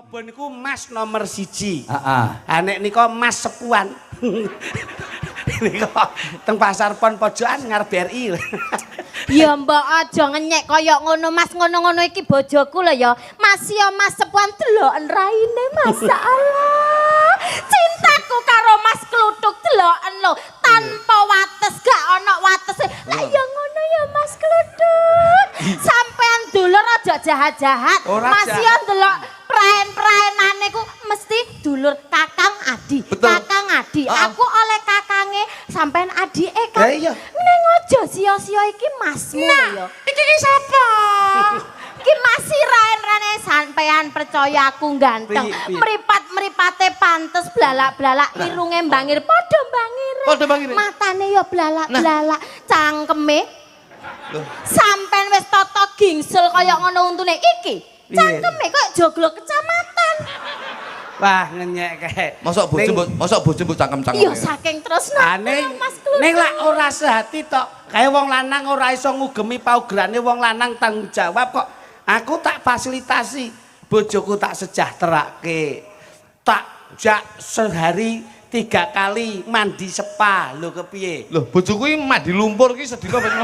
kebon niku Mas nomor 1. Heeh. Ha nek nika Mas sepuan. Nika teng pasar pon pojokan ngarep BRI. Ya mbok aja ngenyek kaya ngono Mas, ngono-ngono iki bojoku lho ya. Mas ya Mas sepuan deloken raine masyaallah. Cintaku karo Mas Kluthuk deloken lho, tanpa wates gak ana watese. Lah ya ngono ya Mas Kluthuk. Sampean dulur aja jahat-jahat. Mas ya ndelok praen-praenane ku mesti dulur Kakang Adi. Kakang Adi. Aku oleh kakange sampean adike kan. Ning aja sia-sia iki Masmu ya. Iki sapa? Iki masih raen-raene sampean percaya aku ganteng. Mripat-mripate pantes blalak-blalak irunge mbangir padha mbangire. Matane ya blalak-blalak, cangkeme. Sampean wis tata gingsul kaya ngono untune iki. Cangkeme kok joglo kecamatan. Wah ngenyek kae. Mosok bojo mbok cangkem-cangkem. Iya saking tresnane Mas Kluthuk. Ning lak ora sehati tok. Kae wong lanang ora iso ngugemi paugerane wong lanang tanggung jawab kok. Aku tak fasilitasi. Bojoku tak sejahterake. Tak jak sehari 3 kali mandi spa. Lho kepiye? Lho bojoku iki mandi lumpur iki sedina ping.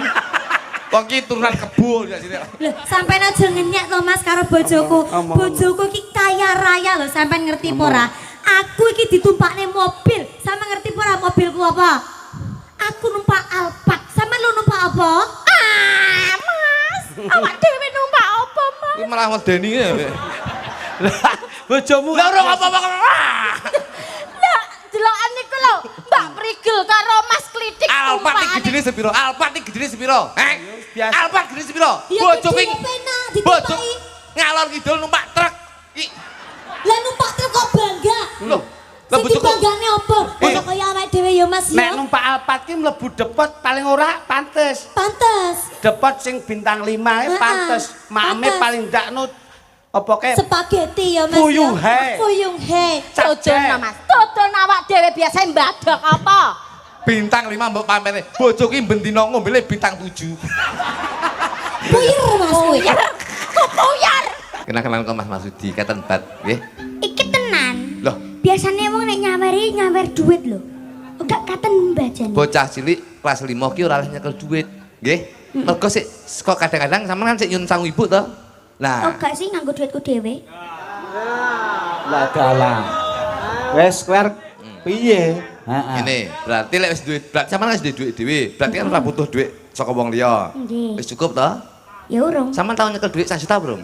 Wong iki turunan kebo ya sini. Lho, sampean aja ngenyek to Mas karo bojoku. Bojoku iki kaya raya lho, sampean ngerti apa ora? Aku iki ditumpakne mobil. Sampean ngerti apa ora mobilku apa? Aku numpak Alphard. Sampean lu numpak apa? Ah, Mas. Awak dhewe numpak apa, Mas? Iki malah medeni ya. Lah bojomu Lah ora apa-apa. Lah, delokan niku lho, Mbak Prigel karo Mas Klitik Alphard iki gedene sepiro? Alphard iki gedene sepiro? Alphard gedene sepiro? Bojo ping bojo ngalor kidul numpak truk. Lah numpak truk kok bangga? Lho, lah Sing bojoku banggane apa? Ono kaya awake dhewe ya Mas nek ya. numpak Alphard ki mlebu depot paling ora pantes. Pantes. Depot sing bintang 5 pantes. Makme pantes. paling ndak nut apa kae Spaghetti ya Mas. Fuyung ya. he. Fuyung he. Dodono Mas. Dodono awak dhewe biasa mbadok apa? bintang 5 mbok pamene. Bojoku bendina ngombele bintang 7. Puyir Mas kuwi. Kupuyar. Kenal-kenalan kok Mas Masudi katen bat nggih. Iki tenan. Loh, Biasanya wong nek nyawer duit lho. Enggak katen mbajane. bocah cilik kelas 5 ki ora oleh nyekel duit, nggih. Mergo sik kok kadang-kadang sampean kan sik nyun sang ibu to. Nah, Oh gak sih nganggo duitku dhewe. Lah dalang. Wes kowe piye? Heeh. ini berarti lek wis duit, berarti sampean wis duwe duit dhewe. Berarti kan ora butuh duit saka wong liya. Nggih. Wis cukup to? Ya urung. Sampean tau nyekel duit 1 juta belum?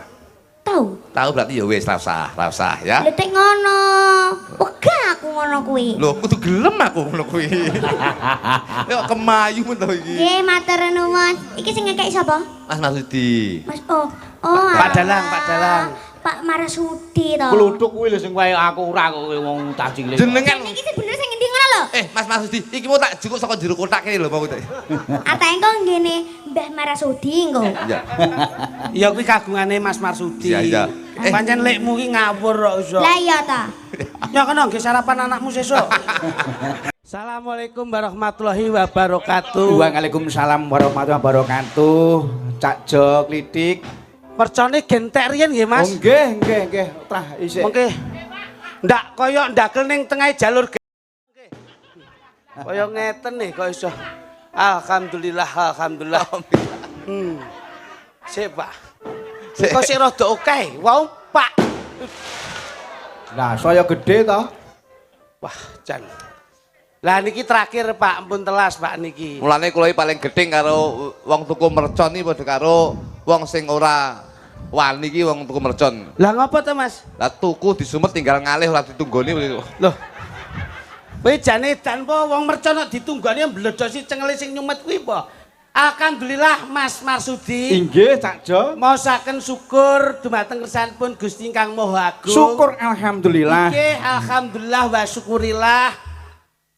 Tahu. Tahu berarti ya wis ra usah ya. Letek ngono. Wegah aku ngono kuwi. Lho, kudu gelem aku ngono kuwi. Yo kemayu men to iki. Nggih, matur nuwun. Iki sing ngekek sapa? Mas Masudi. Mas oh. Pak alah. Dalang, Pak Dalang. Pak Marasudi to. Kluthuk kuwi lho sing wae aku ora kok wong cah cilik. Jenengan Iki sing bener sing ngendi ngono lho. Mas Masudi, iki mau tak jukuk saka jero kotak kene lho mau tak. Atake engko ngene Mbah Marasudi engko. Iya. Ya kuwi kagungane Mas Marsudi. Iya. Pancen lekmu ki ngawur kok iso. Lah iya ta. Ya kena nggih sarapan anakmu sesuk. Assalamualaikum warahmatullahi wabarakatuh. Waalaikumsalam warahmatullahi wabarakatuh. Cak Jok Klitik. Mercone gentek riyen nggih, Oh Mas. nggih. Trah isih. Mengke ndak kaya ndakel ning tengah jalur nggih. Kaya ngeten nih kok iso. Alhamdulillah. Sik, Pak. Kok sik rada akeh. Wau, Pak. Lah saya gede to. Wah, jan. Lah niki terakhir Pak, ampun telas Pak niki. Mulane kula paling gedeng karo wong tuku mercon iki padha karo wong sing ora wani iki wong tuku mercon. Lah ngopo to, Mas? Lah tuku disumet tinggal ngalih ora ditunggoni. Loh. Kowe jane dan po wong mercon nek ditunggoni mbledosi cengeli sing nyumet kuwi po. Alhamdulillah Mas Marsudi. Inggih Cak Jok. Maosaken syukur dumateng kersanipun Gusti Ingkang Maha Agung. Syukur alhamdulillah. Nggih, alhamdulillah wa syukurillah.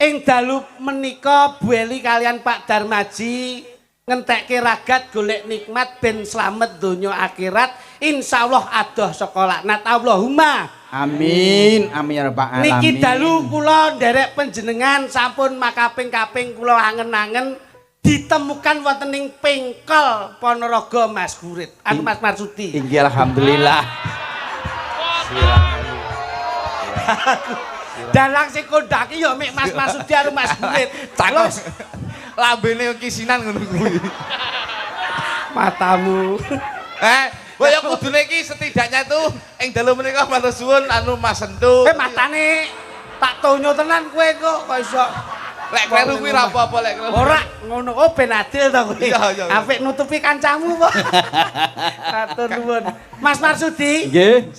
Ing dalu menika Bu Eli kalian Pak Darmaji ngentekke ragat golek nikmat ben slamet donya akhirat. Insyaallah adoh saka laknat Allahumma. Amin ya rabbal alamin. Niki dalu kula nderek panjenengan sampun makaping-kaping kula angen-angen ditemukan wonten ing Pengkol Ponorogo Mas Gurit. Anu Mas Marsudi. Inggih alhamdulillah. Dalang sing kondhaki ya mek Mas Masudi karo Mas Gurit. Cakep. Lambene kisinan ngono kuwi. Matamu. Ya kudune iki setidaknya tuh ing dalu menika matur suwun anu Mas Sentu. Matane tak tonyo tenan kowe kok iso. Lek kleru kuwi ra apa-apa lek kleru. Ora ngono, oh ben adil to kowe. Iya. Apik nutupi kancamu kok. Matur nuwun. Mas Marsudi. Nggih.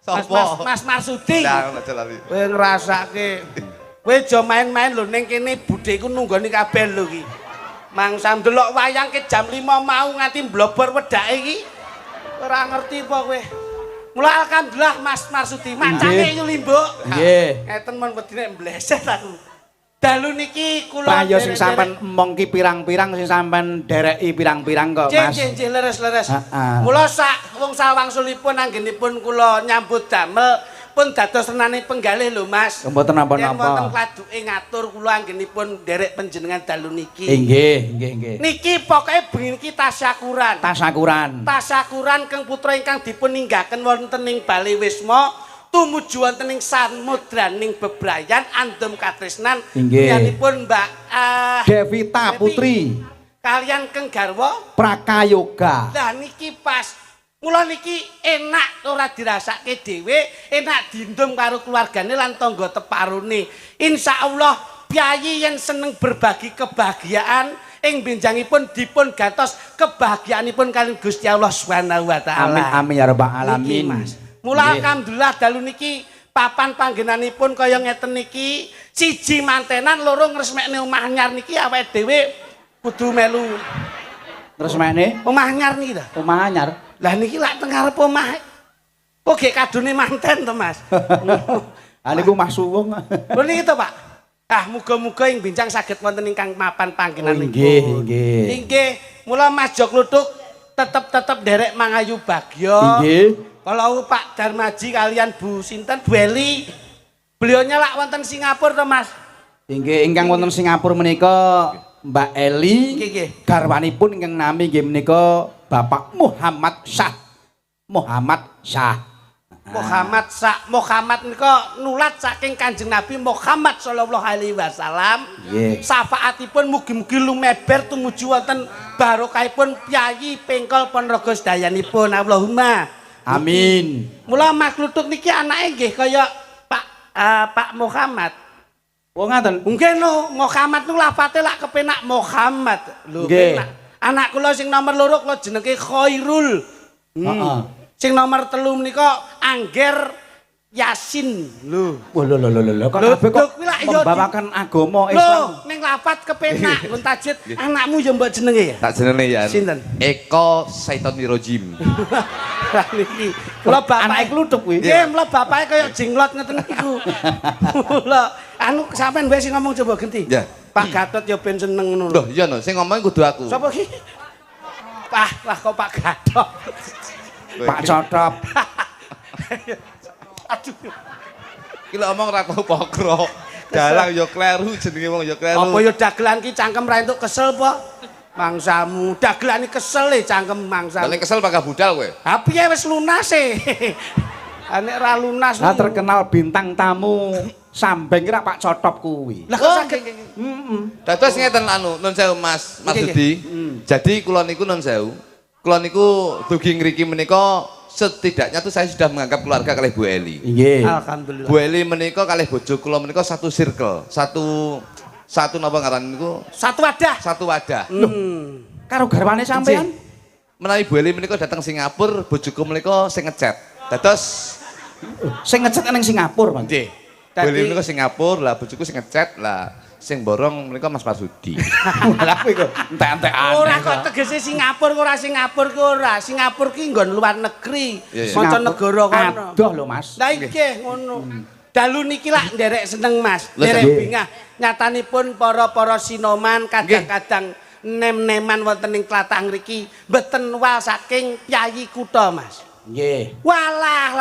Sapa? Mas Marsudi. Lah aja lali. Kowe ngrasake. Kowe aja main-main lho ning kene budheku nunggoni kabeh lho iki. Mangsa ndelok wayang ke jam 5 mau nganti mblobor wedake iki. Ora ngerti apa kowe. Mula alhamdulillah Mas Marsudi macane yo limbuk. Nggih. Ngeten mon wedine mbleset aku. Dalu niki kula Prayo sing sampean emong ki pirang-pirang sing sampean dereki pirang-pirang kok Mas. Nggih, leres-leres. Heeh. Mula sak wong sawangsulipun anggenipun kula nyambut damel pun dados renane penggalih lho Mas. Mboten Yen wonten napa-napa. kladuke ngatur kula anggenipun derek panjenengan dalu niki. Nggih. Niki pokoke bengi niki tasyakuran. Tasyakuran kang putra ingkang dipun ninggaken wonten ing Bali Wisma tumuju wonten ing samudraning bebrayan andhem katresnan yanipun Mbak Devita Putri kalian keng garwa Prakayoga. lah niki pas mula niki enak ora dirasake dhewe enak dindum karo keluargane lan tangga teparune insyaallah piyayi yen seneng berbagi kebahagiaan ing benjangipun dipun gantos kebahagiaanipun kalian Gusti Allah Subhanahu wa taala. Amin ya rabbal alamin. Mas. Mula alhamdulillah dalu niki papan panggenanipun kaya ngeten niki siji mantenan loro ngresmekne omah anyar niki awake dhewe kudu melu Ngresmekne omah anyar niki ta. omah anyar. Lah niki lak teng ngarep omah. Kok gek kadune manten to Mas. Ah niku Mas Suwung. Lho niki to Pak. Ah muga-muga ing bincang saged wonten ingkang mapan panggenanipun. Nggih. Nggih. Mula Mas Jok Lutuk tetep derek mangayu bagya. Nggih. Kalau Pak Darmaji kalian Bu Sinten Bu Eli beliaunya lak wonten Singapura to Mas. Inggih ingkang wonten Singapura menika Mbak Eli Nggih. garwanipun ingkang nami nggih menika Bapak Muhammad Syah. Muhammad nika nulat saking Kanjeng Nabi Muhammad sallallahu alaihi wasallam. Nggih. Syafaatipun mugi-mugi lumeber tumuju wonten barokahipun piyayi pengkol Ponorogo sedayanipun. Allahumma Amin. Mula Mas Kluthuk niki anake nggih kaya Pak Muhammad. Wong ngaten. Nggih no, Muhammad niku lafate lak kepenak Muhammad. Lho Nggih. penak. Anak kula sing nomor 2 kula jenenge Khairul. Heeh. Sing nomor 3 menika Angger Yasin. Lho. Wah lho kok Lho, kabeh kok kuwi lak ya membawakan agama Lho, Islam. ning lafat kepenak Gun Tajid. Anakmu ya mbok jenenge ya? Tak jenenge ya. Sinten? Eko Saitonirojim. Lah niki. Kula Anake bapake Kluthuk kuwi. Nggih, mula bapake kaya jenglot ngeten niku. Mula anu sampean wae sing ngomong coba genti. Ya. Pak Gatot ya ben seneng ngono. Loh, iya no, sing ngomong kudu aku. Sapa ki? Wah kok Pak Gatot. Pak Cotop. Aduh. Ki lek omong ra tau pokro. Dalang ya kleru jenenge wong ya kleru. Apa ya dagelan ki cangkem ra entuk kesel apa? Mangsamu dagelan iki kesel e cangkem mangsamu. Lah kesel pakah budal kowe. Ha piye wis lunas e. Nek ra lunas. Lah terkenal bintang tamu Sambeng kira Pak Cotop kuwi. Lah kok saged Dados ngeten anu, nun sewu Mas Nggih, Dudi. Jadi kula niku nun sewu. Kula niku dugi ngriki menika setidaknya tuh saya sudah menganggap keluarga kalih Bu Eli. Nggih. Alhamdulillah. Bu Eli menika kalih bojo kula menika satu circle, satu napa ngaran niku? Satu wadah. Satu wadah. Karo garwane sampean? Menawi Bu Eli menika datang Singapura, bojoku menika sing ngechat. Dados Sing ngecet ning Singapura, Mas. nggih. Bu Eli menika Singapura, lah bojoku sing ngechat, lah sing borong menika Mas Marsudi. Lah kuwi kok entek-entekan. Ora kok tegese Singapura ora Singapura ki ora. Singapura ki nggon luar negeri. Iya, iya. Manca negara kono. Adoh lho, Mas. Lah nggih ngono. Dalu niki lak nderek seneng Mas. Lho, Nderek nggih. bingah. Nyatanipun para sinoman kadang-kadang nem-neman wonten ing tlatah mriki mboten wal saking piyayi kutha Mas. Nggih. Walah.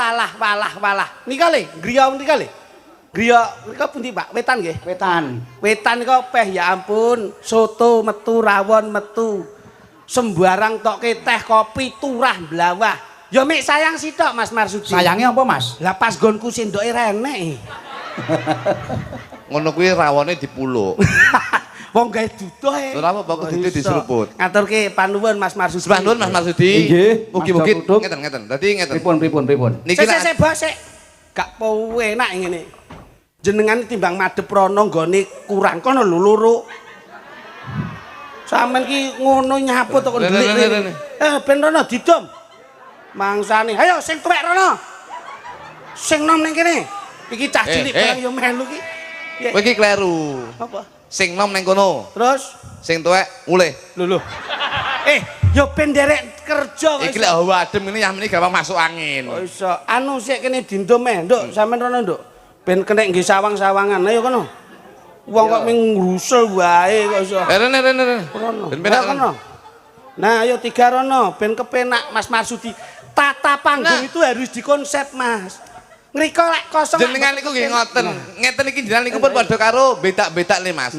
Nika le, griya nika le. Griya nika pundi Pak? Wetan nggih. Wetan. Wetan nika peh ya ampun, soto metu, rawon metu. Sembarang tokke teh kopi turah blawah. Ya mek sayang sitok Mas Marsudi. Sayangnya apa, Mas? Lah pas gonku sendoke renek. Ngono kuwi rawone dipuluk. Wong gawe duduh e. Ora apa kok duduh diseruput. Ngaturke panuwun Mas Marsudi. Sepanuhun Mas Marsudi. Nggih, Mugi-mugi Mas Duduk. ngeten. Dadi ngeten. Pripun. Niki Sik Bos sik. Gak enak ngene. Jenengan timbang madhep rono nggone kurang kono lho loro. Sampeyan ki ngono nyaput kok ndelik. Ben rono didom. Mangsane. Ayo sing tuwek rono. Sing nom ning kene. Iki cah cilik barang yo melu ki. Kowe iki kleru. Apa? Sing nom ning kono. Terus Sing tuwek mulih. lho. Yo ben derek kerja kok. Iki lek hawa adem ngene yang meniki gampang masuk angin. Oh iso. Anu sik kene dindom Nduk. Sampeyan rono, Nduk. Ben kenek nggih sawang-sawangan. Ayo kono. Wong kok ming ngrusel wae kok iso. Rene. Rono. Ben penak Kono. Nah, ayo tiga rono ben kepenak Mas Marsudi. Tata panggung itu harus dikonsep, Mas. Ngriko lek kosong. Jenengan niku nggih ngoten. Ngeten iki jenengan niku pun padha karo betak-betak le Mas.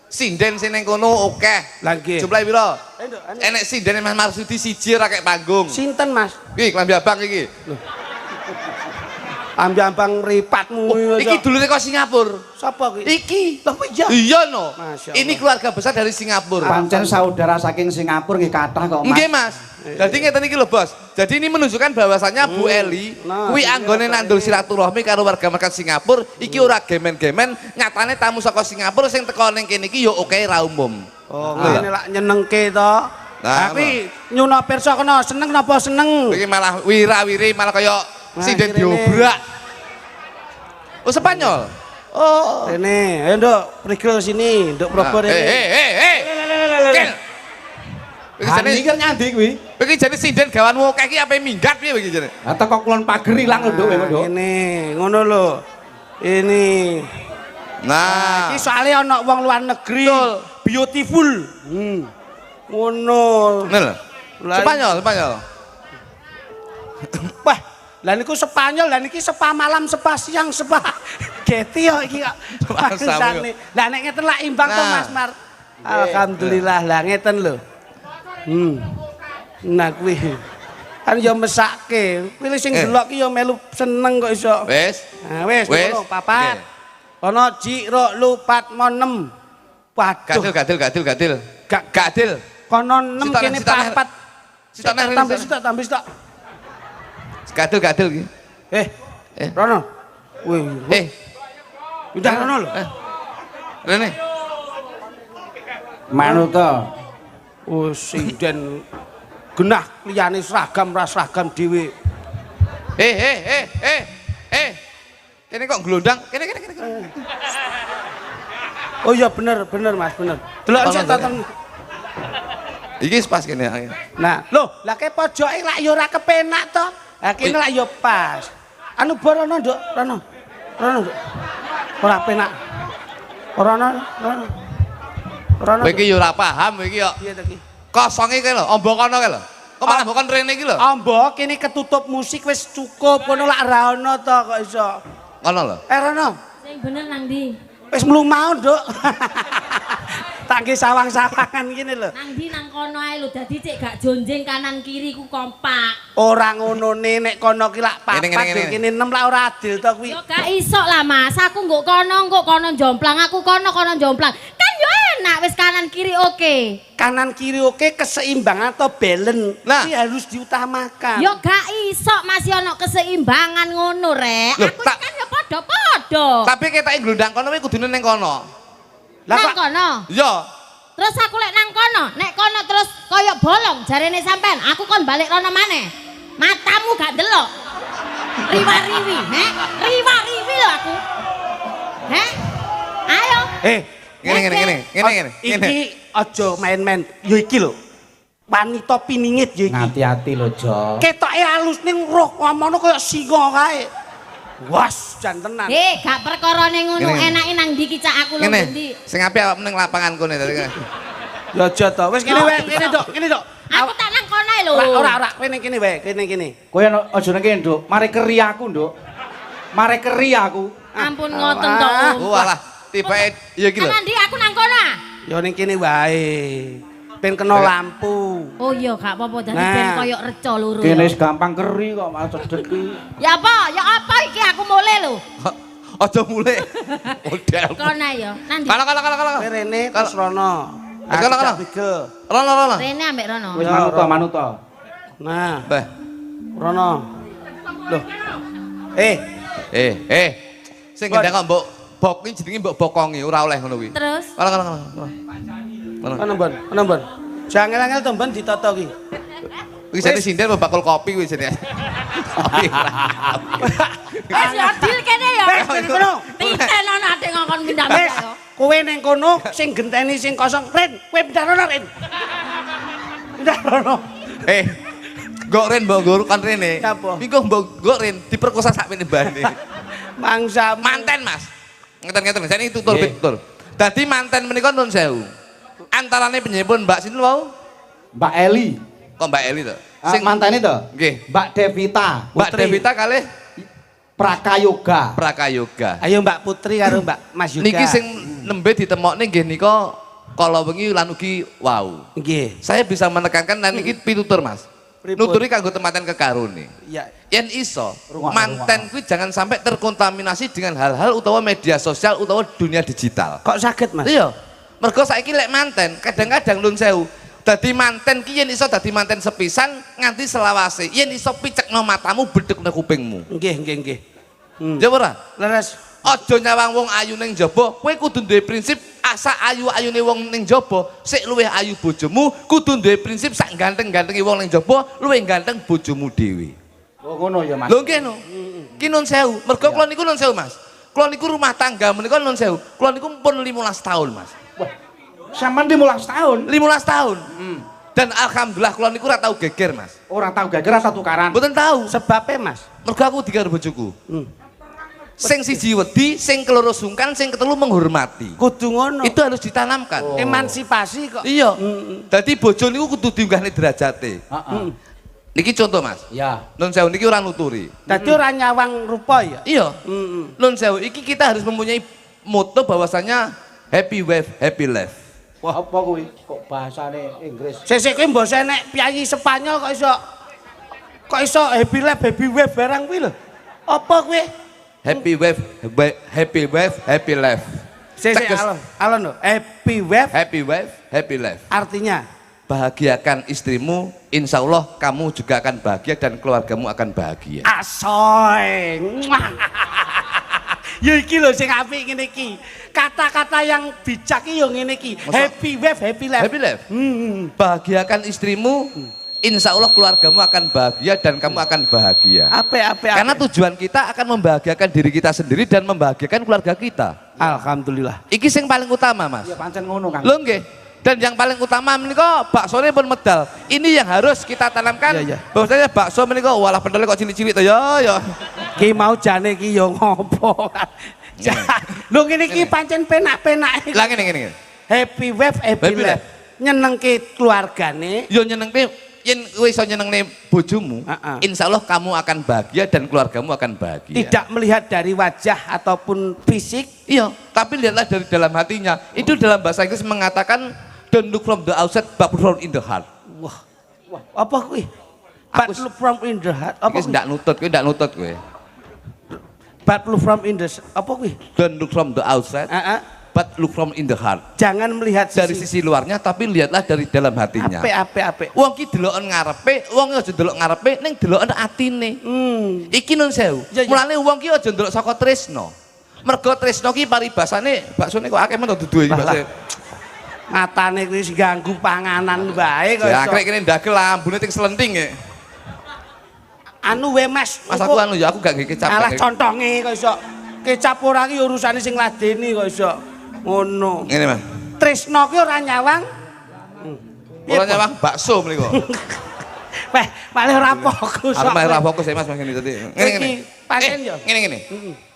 Sinden sing ning kono akeh. Lah nggih. Jumlahe pira? Nduk, Enek sinden Mas Marsudi siji ora kek panggung. sinten, Mas? Iki klambi abang iki. Ambi-ambang mripatmu Iki dulure kok Singapura. Sapa ki? Iki. Lha kok iya? Iya no. Masya Allah. Ini keluarga besar dari Singapura. Pancen saudara saking Singapura nggih kathah kok, Mas. Nggih Mas. Jadi ngeten iki lho Bos. Jadi ini menunjukkan bahwasannya Bu Eli Nah, kuwi anggone nandul silaturahmi karo warga masyarakat Singapura iki ora gemen-gemen, nyatane tamu saka Singapura sing teko ning kene iki ya oke ra umum. Oh, ngene lak nyenengke to. Nah, Tapi nyuna pirsa kena seneng napa seneng? Iki malah wira-wiri malah kaya Nah, sinden iki rene. diobrak. Oh Spanyol. Oh. Rene, ayo Nduk, prigel sini, Nduk probo rene. Kel. Iki jane Hani kan nyandi kuwi. iki jane sinden gawanmu akeh iki ape minggat piye iki jane? Lah teko kulon pager ilang lho, Nduk, Nduk. Ini, ngono lho. Ini. Nah, Iki soalnya ana wong luar negeri. Betul. Beautiful. Ngono. Nel. Lah- Spanyol. Wah, lah niku Spanyol, lah niki sepa malam, sepa siang, sepa geti yo iki kok. Masamu Bangsane. Lah nek ngeten lak imbang to Nah. Mas Mar. Alhamdulillah lah ngeten lho. Nah kuwi kan yo mesake. Pilih sing delok ki yo melu seneng kok iso. Wis. Nah wis Wis. ngono papat. Oke. Ono jiro lupat mo 6. Waduh. Gadil. Gadil. Kono 6 Sitok, kene sitok, papat. sitok, sitok, Tambah sitok. sitok. Gadil iki. Rono. Wih. Udah rono lho. Rene. Manut to. Oh, sinden genah liyane seragam ra seragam dhewe. Kene kok glondang? Kene. Oh iya bener Mas, bener. Delok Ono, sik Nduk. tonton. Iki pas kene. Nah, lho, lah ke pojoke lak ya ora kepenak to. Lah kene lak ya pas. Anu borono, Nduk, rono. Nduk. Ora penak. Rono. Kowe iki ya ora paham kowe iki yo. Piye to iki? Kosonge kae lho, ombo kono kae lho. Kok malah mbok kon rene iki lho. Ambo kene ketutup musik wis cukup, kono lak ra ono to kok iso. Kono lho. Rono. Sing bener nang ndi? Wis mlumau, Nduk. Tak nggih sawang-sawangan kene lho. Nang ndi nang kono ae lho dadi cek gak jonjeng kanan kiri ku kompak. Ora ngonone nek kono ki lak papat, Ngene. kene 6 lak ora adil to kuwi. Yo gak iso lah Mas, aku nggo kono jomplang, aku kono jomplang. Kan yo enak wis kanan kiri oke. Kanan kiri oke, keseimbangan atau balance. Nah. Ini harus diutamakan. Yo gak iso masih ono keseimbangan ngono rek. Loh, Aku tak- kan yo padha-padha. Tapi ketake glondang kono kuwi kudune ning kono. Lah Nang kok kono. Iya. Terus aku lek nang kono, nek kono terus koyo bolong jarene sampean, aku kon balik rono maneh. Matamu gak delok. Riwa-riwi, riwa-riwi lho aku. Ayo. Ngene. iki aja main-main. Yo iki lho. Wanita piningit yo iki. Ngati-ati lho, Jo. Ketoke alus ning roh ngomono koyo singa kae. Was, jan tenan. Gak perkarane ngono, Ngene. enake nang ndi ki cak aku lho Ngene. ngendi. Sing apik awakmu ning lapangan kene tadi. Ya aja to. Wis kene wae, kene Dok, kene Dok. Aku tak nang kono ae lho. Ora, kene wae, kene. Kowe aja nang kene, Nduk. Mari keri aku, Nduk. Mari keri aku. Ampun ngoten to. Oh alah, tibake ya iki lho. Nang ndi aku nang kono ah? Ya ning kene wae. ben kena lampu. Oh iya gak apa-apa dadi Nah. ben koyo reca loro. Kene wis gampang keri kok malah cedek ki. Ya apa? Ya apa iki aku mulai lho. Aja mulai. Model. Kono ya. Nanti. Kalau. Kowe rene terus rono. Kalau. Bigel. Rono. Rene ambek Rono. Wis Ya, manuta. Nah, Beh. rono. Loh. Sing ngendang kok mbok bok iki jenenge mbok bokongi ora oleh ngono kuwi. Terus Kalau. Ono mbon. Jangel-angel to mbon ditata ki. Iki jane sinden mbok bakul kopi kuwi jane. Kopi. wis ya deal kene ya. Wis ning kono. Titen ana ate ngongkon pindah Wis, ya. kowe ning kono sing genteni sing kosong. Ren, kowe pindah rono, Ren. Pindah rono. Gok Ren mbok guru kan rene. Siapa? Minggu mbok gok Ren diperkosa sak menebane. Mangsa Manten Mas. Ngeten-ngeten jane tutur betul. Dadi manten menika nun sewu. Antarane penyebun Mbak sinten wau? Mbak Eli. Kok Mbak Eli to? Sing mantane to? Nggih. Mbak Devita. Mbak Putri. Devita kalih Prakayoga. Prakayoga. Ayo Mbak Putri karo Mbak Mas Yuga. Niki sing nembe ditemokne nggih nika kala wengi lan ugi wau. nggih. Saya bisa menekankan lan niki pitutur Mas. Pripun? Nuturi kanggo tematen kekarone. Iya. Yen iso, manten kuwi jangan sampai terkontaminasi dengan hal-hal utawa media sosial utawa dunia digital. Kok saged, Mas? Iya. Mergo saiki lek manten, kadang-kadang nun sewu. Dadi manten ki yen iso dadi manten sepisan nganti selawase. Yen iso picekno matamu, bedhekno kupingmu. Nggih. Ya ora? Leres. Aja nyawang wong ayu ning jaba, kowe kudu duwe prinsip asa ayu-ayune wong ning jaba, sik luwih ayu bojomu, kudu duwe prinsip sak ganteng-gantengi wong ning jaba, luwih ganteng bojomu dhewe. Oh ngono ya Mas. Lho nggih no. Ki nun sewu. Mergo kula niku nun sewu, Mas. Kula niku rumah tangga menika nun sewu. Kula niku pun 15 tahun, Mas. Wah. Sampeyan 15 tahun. 15 tahun. Dan alhamdulillah kula niku ora tau geger, Mas. Orang tahu geger atau tukaran. Mboten tahu. Sebabnya, Mas. Mergo aku dikaro bojoku. Sing siji wedi, sing keloro sungkan, sing ketelu menghormati. Kudu ngono. Itu harus ditanamkan. Emansipasi kok. Iya. Dadi bojo niku kudu diunggahne derajate. Heeh. Niki contoh, Mas. Ya. Nun sewu niki ora nuturi. Dadi ora nyawang rupa ya. Iya. Nun sewu iki kita harus mempunyai moto bahwasanya happy wife, happy life. Wah, apa kuwi? Kok bahasane Inggris? Sesek kowe mbok nek piyayi Spanyol kok iso happy life, happy wave barang kuwi lho. Apa kowe? Happy wife, happy life. Sesek Tegas. alon lho. Happy wave Happy wife, happy life. artinya Bahagiakan istrimu, insya Allah kamu juga akan bahagia dan keluargamu akan bahagia. asoy. Ya iki lho sing apik ngene iki. Kata-kata yang bijak iki yo ngene iki. Happy wave, happy life. Happy life. Bahagiakan istrimu, insya Allah keluargamu akan bahagia dan kamu akan bahagia. Apa. Karena tujuan kita akan membahagiakan diri kita sendiri dan membahagiakan keluarga kita. Alhamdulillah. Iki sing paling utama, Mas. Ya pancen ngono Kang. Lho nggih. Dan yang paling utama menika baksone pun medal. Ini yang harus kita tanamkan. Iya. Bahwasanya bakso menika walah pendele kok cilik-cilik to ya. Ki mau jane ki yo ngopo. Lho ngene iki pancen penak-penak. Lah ngene. Happy wave, happy Happy life. Nyenengke keluargane. Yo nyenengke yen kowe iso nyenengne bojomu, insya Allah kamu akan bahagia dan keluargamu akan bahagia. Tidak melihat dari wajah ataupun fisik. Iya, tapi lihatlah dari dalam hatinya. Itu dalam bahasa Inggris mengatakan don't look from the outside but from in the heart. Wah, apa kuwi? But Aku- look from in the heart. Apa Iki kuwi? ndak nutut kowe. But look from in the apa kuwi? Don't look from the outside Heeh. but look from in the heart. Jangan melihat Dari sisi luarnya tapi lihatlah dari dalam hatinya. Apik. Wong ki deloken ngarepe, wong aja delok ngarepe ning deloken atine. Iki nun sewu. Ya, ya. Mulane wong ki aja ndelok saka tresno. Mergo tresno ki paribasane baksone kok akeh men dudu iki bakso. Matane kuwi sing ganggu panganan bae kok. Ya iso. akrek kene ndagel lambune ting selenting ya. Anu we Mas. Mas aku anu ya aku gak nggih kecap. Alah contonge kok iso. Kecap ora ki urusane sing ladeni kok iso. Ngono. Ngene Mas. Tresno ki ora nyawang. Ora nyawang bakso mriko. Weh, malah ora fokus. Aku malah ora fokus ya Mas ngene tadi. Ngene. Iki pancen ya. Ngene.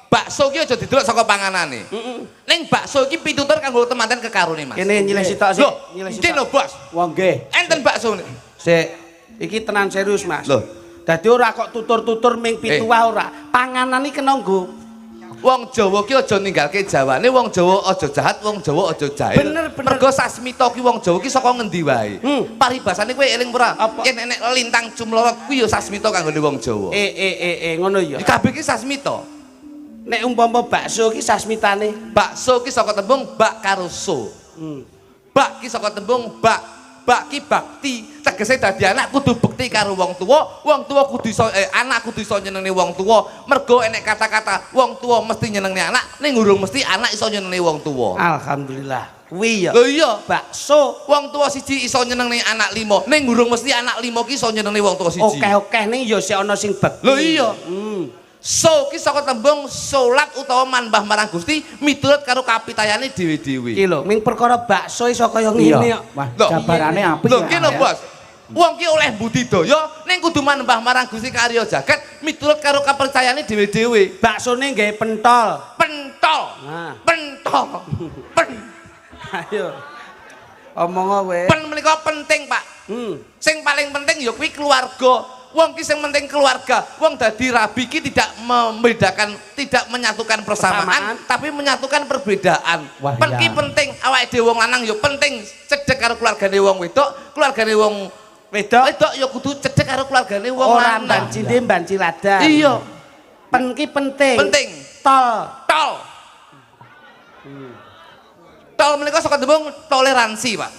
Bakso ki aja didelok saka panganane. Ning bakso ki pitutur kanggo temanten kekarone Mas. Kene nyilih sitok sik. Lho, Nyilih iki lho Bos. Wong nggih. Enten bakso ne. Sik. Iki tenan serius Mas. Loh. Dadi ora kok tutur-tutur ming pituwah ora. Panganan iki kena nggo Wong Jawa ki aja ninggalke Jawane, wong Jawa aja jahat, wong Jawa aja jahil. Bener. Mergo sasmita ki wong Jawa ki saka ngendi wae. Paribasane kowe eling ora? Apa? Yen enek lintang cumlorot kuwi ya sasmita kanggone wong Jawa. Ngono ya. Kabeh ki sasmita. Nek umpama bakso ki sasmitane. Bakso ki saka tembung bak karo so. Bak ki saka tembung bak ki bakti, tegese dadi anak kudu bekti karo wong tuwa kudu iso anak kudu iso nyenengne wong tuwa. Mergo enek kata-kata wong tuwa mesti nyenengne anak, ning urung mesti anak iso nyenengne wong tuwa. Alhamdulillah. Kuwi ya. Lho iya, Bakso wong tuwa siji iso nyenengne anak 5, ning urung mesti anak 5 ki iso nyenengne wong tuwa siji. oke ning ya sik ana sing bekti. Lho iya. So ki saka tembung salat utawa manembah marang Gusti miturut karo kapitayane dhewe-dhewe. Iki lho, ming perkara bakso iso kaya ngene kok. Wah, Loh, jabarane apik. Lho kene Bos. Wong ki oleh budidaya ning kudu manembah marang Gusti karya jagat miturut karo kapercayane dhewe-dhewe. Baksone nggawe pentol. Pentol. Nah. Pentol. Pen. Ayo. Omong kowe. Pen menika penting, Pak. Sing paling penting ya kuwi keluarga. Wong ki sing penting keluarga. Wong dadi rabi ki tidak membedakan, tidak menyatukan persamaan, tapi menyatukan perbedaan. Wah, Pen ki iya. penting, awake dhewe wong lanang ya penting cedhek karo keluargane wong wedok, keluargane wong Wedok wedok ya kudu cedhek karo keluargane wong ora lanang. banci ndem banci ladan. Iya, Pen ki penting. penting. Tol. Tol. Tol menika saka tembung toleransi, Pak.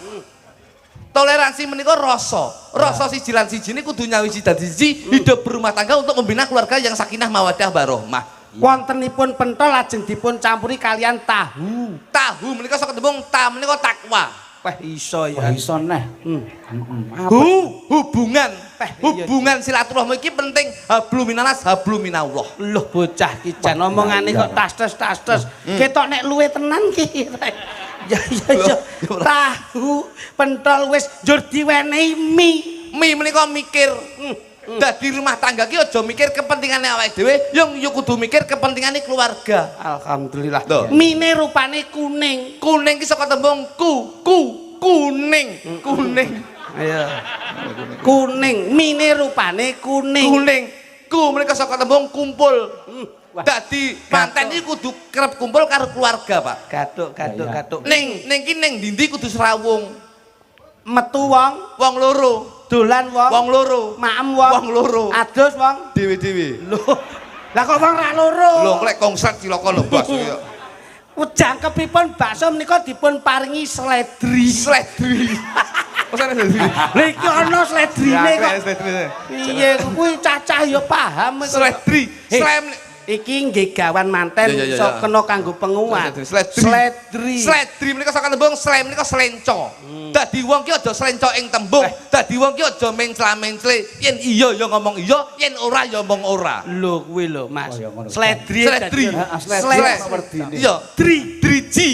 Toleransi menika rasa. Rasa siji lan siji ini kudu nyawiji dadi siji, hidup berumah tangga untuk membina keluarga yang sakinah mawaddah warahmah. Wontenipun pentol lajeng dipun campuri kalian tahu. Tahu menika saka tembung ta menika takwa. Wah iso Wah ya. iso neh. Hubungan. Iya. Hubungan silaturahmi iki penting. Hablum minanas, hablum minallah. Loh bocah ki jan omongane kok tastes. Ketok nek luwe tenan ki. Ya. Tahu pentol wis njur diwenehi mie. Mi menika mikir. Dadi rumah tangga ki aja mikir kepentingane awake dhewe, yang yo kudu mikir kepentingane keluarga. Alhamdulillah. Loh. Mine rupane kuning. Kuning ki saka tembung kuning. Ayo. Kuning, mine rupane kuning. Kuning. Ku menika saka tembung kumpul. Dadi manten iki kudu kerep kumpul karo keluarga, Pak. Gatuk. Ning ki ning ndi kudu serawung. Metu wong, Wong loro, dolan wong, wong loro, maem wong, wong loro. adus wong. Dewe-dewe. Loh. Lah kok wong ra loro? Lho klek konslet cilaka lho, Bos. Jangkepipun bakso menika dipun paringi sledri. Sledri. Osane sledri. Lha iki ana sledrine kok. Sledri. Piye kuwi cacah ya paham. Sledri. Slem. Iki nggih gawan manten Ya. iso kena kanggo penguat. Sledri. Sledri menika saka tembung slem menika slenco. Dadi wong ki aja slenco ing tembung. Dadi wong ki aja mencla-mencle. Yen iya ya ngomong iya, yen ora ya ngomong ora. Lho kuwi lho Mas. Oh, ya ngono. Sledri. Sledri. Sledri. Iya, driji.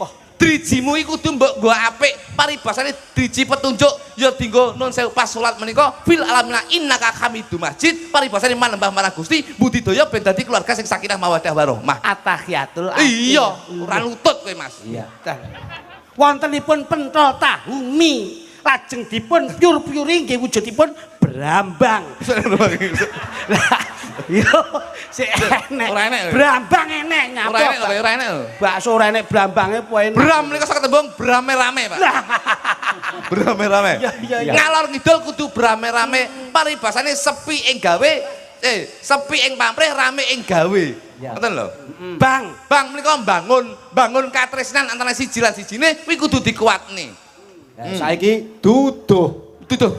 Wah, drijimu iku kudu mbok nggo apik. Paribasane driji petunjuk ya dienggo nun sewu pas salat menika fil alamina innaka hamidum majid. Paribasane manembah marang Gusti budidaya ben dadi keluarga sing sakinah mawaddah warahmah. Atahiyatul Iya, ora lutut kowe Mas. Iya. Wontenipun pentol tahu mie lajeng dipun pyur-pyuri nggih wujudipun brambang. Lah yo sik enek. Ora enek. Brambang enek nyapa. Ora enek. Bakso ora enek brambange apa enek. Bram menika saka tembung brame-rame, Pak. Brame-rame. Iya. Ngalor ngidul kudu brame-rame. Paribasane sepi ing gawe, sepi ing pamrih, rame ing gawe. Ngoten lho. Bang, Bang menika bangun katresnan antara siji lan sijine kuwi kudu dikuatne. Saiki duduh. Duduh.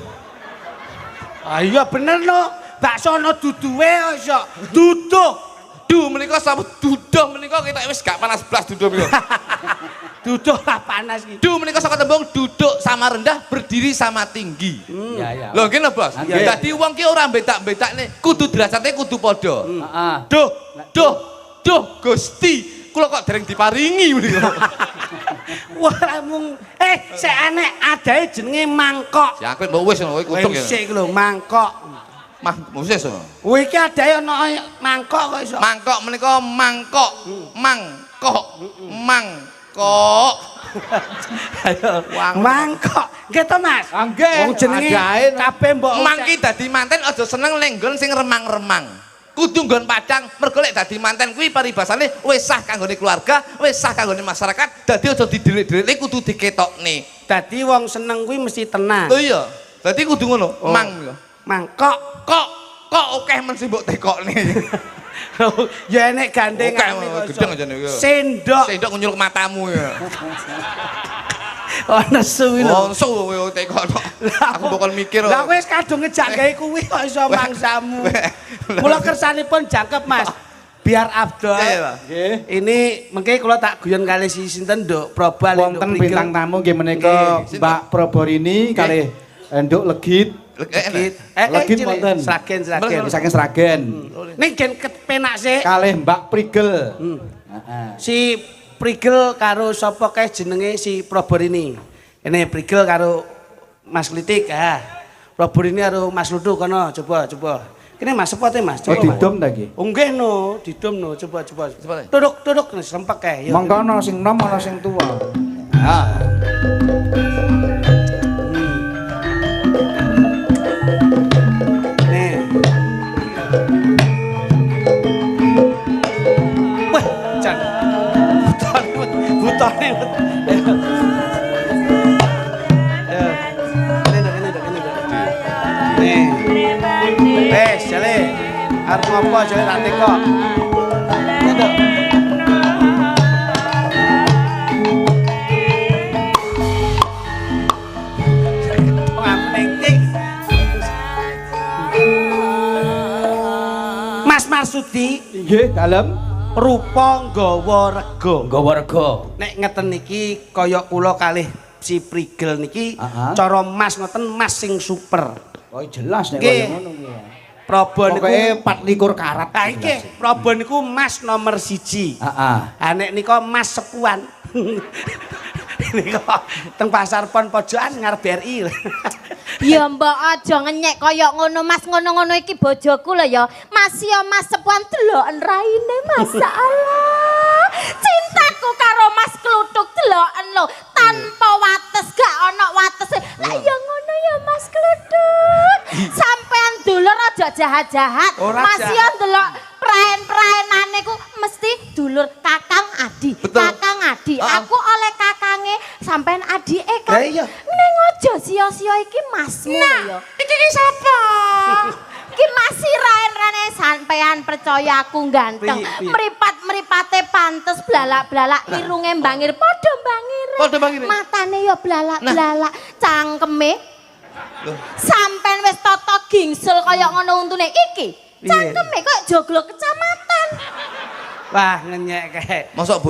iya bener no. Bakso ana duduhe iso. Duduh. Duh menika sapa duduh menika ketok wis gak panas blas duduh menika. Duduh lah panas iki. Duh menika saka tembung duduk sama rendah, berdiri sama tinggi. Ya. Lho ngene Bos. Nggih. Dadi wong ki ora mbedak-bedakne, kudu derajate kudu padha. Heeh. Duh Gusti, kula kok dereng diparingi menika. Wah mung sik enek adae jenenge mangkok. Ya aku mbok wis ngono kowe kutuk ya. Sik lho mangkok. Mah wis. Kowe iki adae ana mangkok kok iso. Mangkok menika mangkok. Ayo. Mangkok. Nggih to Mas? Nggih. Wong jenenge Adae kabeh mbok Mangki dadi manten aja seneng ning nggon sing remang-remang. kudu nggon padang mergo lek dadi manten kuwi paribasane wis sah kanggone keluarga, wis sah kanggone masyarakat, dadi aja didelik-delik kudu diketokne. Dadi wong seneng kuwi mesti tenang. Lho iya, dadi kudu ngono, mang yo. Mangkok Kok akeh men sing mbok tekokne. ya enek gandengan Oke, gedeng aja nih. sendok Sendok nyuluk matamu ya. ana suwi lho. Wong suwe tekokno. Aku bakal mikir. Lah kowe wis kadung ngejak gawe kuwi kok iso mangsamu. Mula kersanipun jangkep Mas. Biar Abdul. Nggih. Ini mengke kula tak guyon kali si sinten Nduk Probal Wonten bintang tamu nggih menika Nggih. Mbak Proborini kalih Nduk Legit. Legit wonten. Sragen. Saking Sragen. Ning gen kepenak sih. Kalih Mbak Prigel. Heeh. Si Prigel karo sapa kae jenenge si Proborini. Ini Prigel karo Mas Klitik. Proborini karo Mas Ludu kono coba. Kene Mas sepote Mas. Oh didom ta nggih. Oh nggih no, didom no, coba. Sepote. Duduk sempek kae. Yo. Mongko ana sing nom ana sing tuwa. Ha. Nih. Wah, jan. Butane. Nih. Wes, jale. Arep ngopo jale tak tekok. Nduk. Mas Marsudi Nggih, dalem rupa nggawa rega. nggawa rega. Nek ngeten niki kaya kula kalih si Prigel niki cara Mas ngoten Mas sing super. Oh jelas nek Nggih. kaya ngono kuwi. Praba niku Pokoke 24 karat. ha iki Praba niku Mas nomor 1. Heeh. Ha nek nika Mas sepuan. Nika teng pasar pon pojokan ngarep BRI. Ya mbak aja ngenyek kaya ngono Mas, ngono-ngono iki bojoku lho ya. Mas ya Mas sepuan deloken raine masyaallah. Cintaku karo Mas Kluthuk deloken lho, tanpa wates gak ana watese. Lah ya ngono ya Mas Kluthuk. Sampean dulur aja jahat-jahat. Ora Mas jahat. ya ndelok praen-praenane ku mesti dulur Kakang Adi. Betul. Kakang Adi. Aku oleh kakange sampean adike kan. Lah iya. Ning aja sia-sia iki Masmu ya. Iki sapa? Iki masih raen-rene sampean percaya aku ganteng. Piye? Meripat-meripate pantes blalak-blalak irunge mbangir padha mbangir. Padha mbangire. Matane ya blalak-blalak, cangkeme sampean wis tata gingsul kaya ngono untune iki. Piye? Cangkeme kok joglo kecamatan. Wah ngenyek kae. Mosok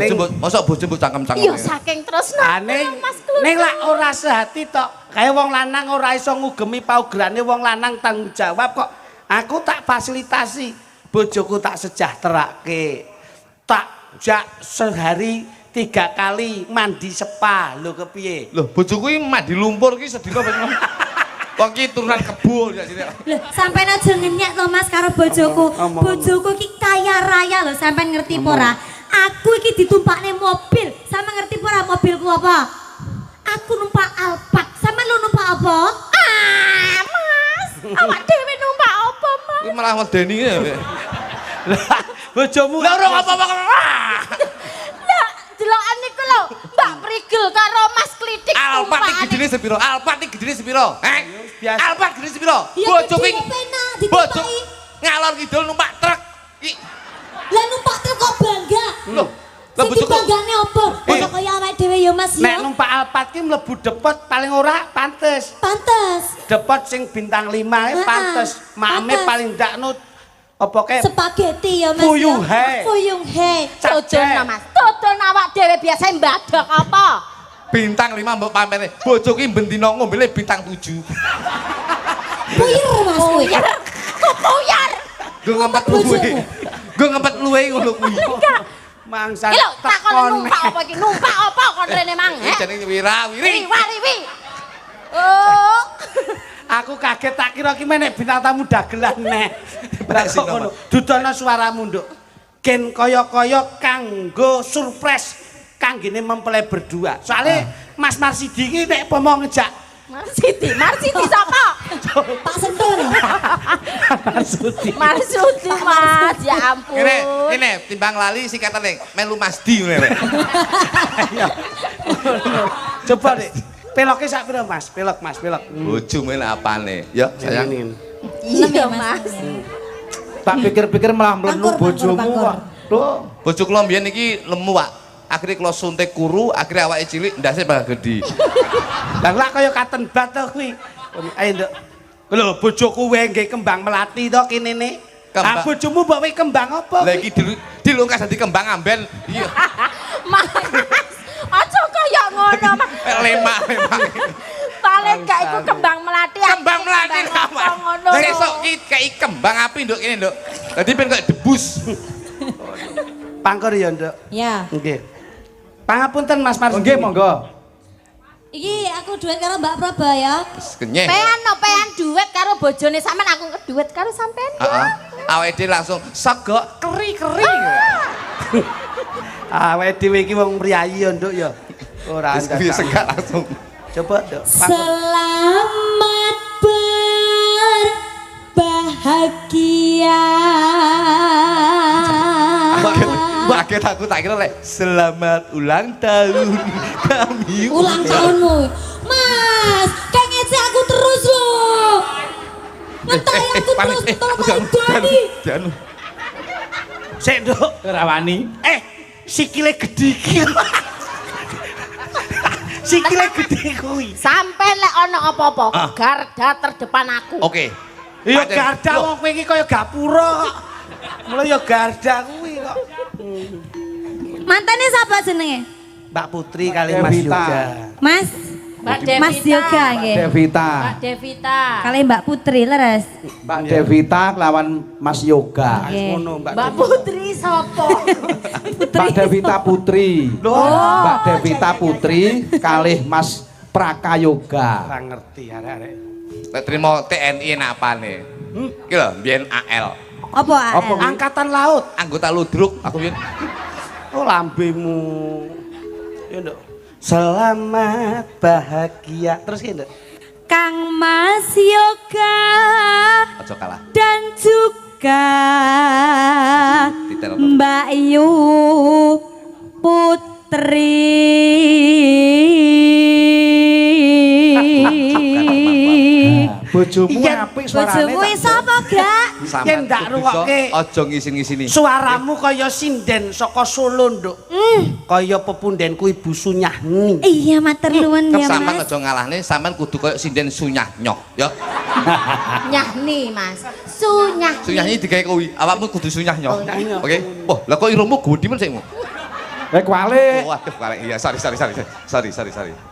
bojo mbok cangkem-cangkem. Iya saking tresnane Ning Mas Kluthuk. ning lak ora sehati tok. Kae wong lanang ora iso ngugemi paugerane wong lanang tanggung jawab kok. Aku tak fasilitasi. Bojoku tak sejahterake. Tak jak sehari 3 kali mandi spa. Lho kepiye? Lho, bojoku iki mandi lumpur iki sedina ping. Wong iki turunan kebo ya sini. Lho, sampean aja ngenyek to Mas karo bojoku. Bojoku iki kaya raya lho, sampean ngerti apa ora? Aku iki ditumpakne mobil. Sampean ngerti apa ora mobilku apa? Aku numpak Alphard. Sampean lu numpak apa? Ah, Mas. Awak dhewe numpak apa, Mas? Iki malah medeni ya. Lah bojomu Lah ora apa-apa. Lah, delokan niku lho, Mbak Prigel karo Mas Klitik Alphard iki tumpakane. gedine sepiro? Alphard iki gedine sepiro? biasa. Alphard gedine sepiro? Ya Bojoku gede iki penak bojo ditumpaki. ngalor kidul numpak truk. Lah numpak truk kok bangga. Loh, lah Sing bojoku dibanggane apa? Kok kaya awake dhewe ya Mas nek ya. numpak Alphard ki mlebu depot paling ora pantes. Pantes. Depot sing bintang 5 pantes. Mame pantes. paling ndak nut apa kae Spaghetti ya Mas. Fuyung ya. he. Fuyung he. Dodon Mas. Dodon awak dhewe biasa mbadok apa? bintang 5 mbok pamene. Bojoku iki bendina ngombene bintang 7. Puyur Mas kuwi. Puyar. Kok puyar? Gue ngempet luwe. Gue ngempet luwe ngono kuwi. mangsa Iki lho takon numpak apa iki? Numpak apa kon rene mang? Iki jenenge wirawiri. Riwi. Oh. Aku kaget tak kira ki menek bintang tamu dagelan neh. Lah kok ngono. Dudono suaramu, Nduk. Gen kaya-kaya kanggo surprise kanggene mempelai berdua. Soale Mas Marsidi iki nek pomo ngejak Marsiti sapa? Pak Sentul. Marsudi. Marsudi Mas, ya ampun. Ini timbang lali singkatane melu Masdi ngene. Coba deh. Peloknya sak pira Mas? Pelok Mas, pelok. Bojo men apane? Ya, sayang. Iya Mas. Tak pikir-pikir malah mlenu Pangkur, bojomu pangkur. kok. Loh, Bojo kula mbiyen iki lemu, Pak. Akhire kula suntik kuru, akhire awake cilik ndase bakal gedhi. Lah lak kaya katen bat to kuwi. Ayo nduk. Lho bojoku wae nggih kembang melati to kene ne. Ah Kembang. bojomu mbok wae kembang apa? Lah iki dilungkas dadi kembang amben. Iya. Mas, aja kaya ngono Mas. Lemak. Paling gak iku kembang melati. Kembang melati apa? Ngono. Sesuk ki kei kembang api nduk kene nduk. Dadi ben kok debus. Pangkur ya nduk. Ya. Nggih. Pangapunten Mas Marsudi. nggih monggo. Iki aku duet karo Mbak Prabaya. Wis kenyeh. Pean duet karo bojone sampean aku duet karo sampean. Heeh. Awake dhewe langsung segok keri-keri. Awake dhewe iki wong priyayi ya nduk ya. Ora Wis kuwi segak langsung. Coba nduk. Selamat berbahagia. Kaget aku tak kira lek selamat ulang tahun kami. Ulang tahunmu. Mas, kayak ngece aku terus loh. Ngetai aku terus, betul Dani. Jan. Sik nduk. Ora wani. Sikile gedhe iki. Sikile gedhe kuwi. Sampai lek ono apa-apa, garda terdepan aku. Oke. Ya Pancen. garda Loh, wong kowe iki kaya gapura kok. Mulai ya garda kuwi kok. Mantannya siapa jenenge? Mbak Putri kali Mas Devita. Yoga. Mas, Mbak Devita. Mas Yoga nggih. Devita. Mbak Devita. Kali Mbak Putri leres. Mbak Devita lawan Mas Yoga. Oke. Ngono Mbak. Mbak Putri sapa? Mbak Devita Putri. Mbak Devita Putri kalih Mas Prakayoga. Ora ngerti arek-arek. lek trimo TNI enak apane? Iki lho, biyen AL. Apa? Apa? AL? Angkatan Laut. Anggota ludruk aku biyen. Oh lambemu. Ya nduk. Selamat bahagia. Terus ki nduk. Kang Mas Yoga Aja kalah. dan juga Detail. Mbak Yu Putri. Bojomu Iya, apik suarane. Bojomu sapa gak? Yen ndak rungokke aja ngisin-ngisini. suaramu kaya sinden saka Solo nduk. Kaya pepundhenku Ibu Sunyahni. Iya matur nuwun ya Sampeyan Mas. aja ngalahne, sampeyan kudu koyo sinden sunyah nyoh, ya. Nyahni Mas. Sunyah. Sunyahnya digawe kuwi, awakmu kudu sunyah nyoh. Iya. Oke. Wah, lah kok irungmu gudi men sikmu. Kuali. Oh, waduh, kalek. Iya, sorry.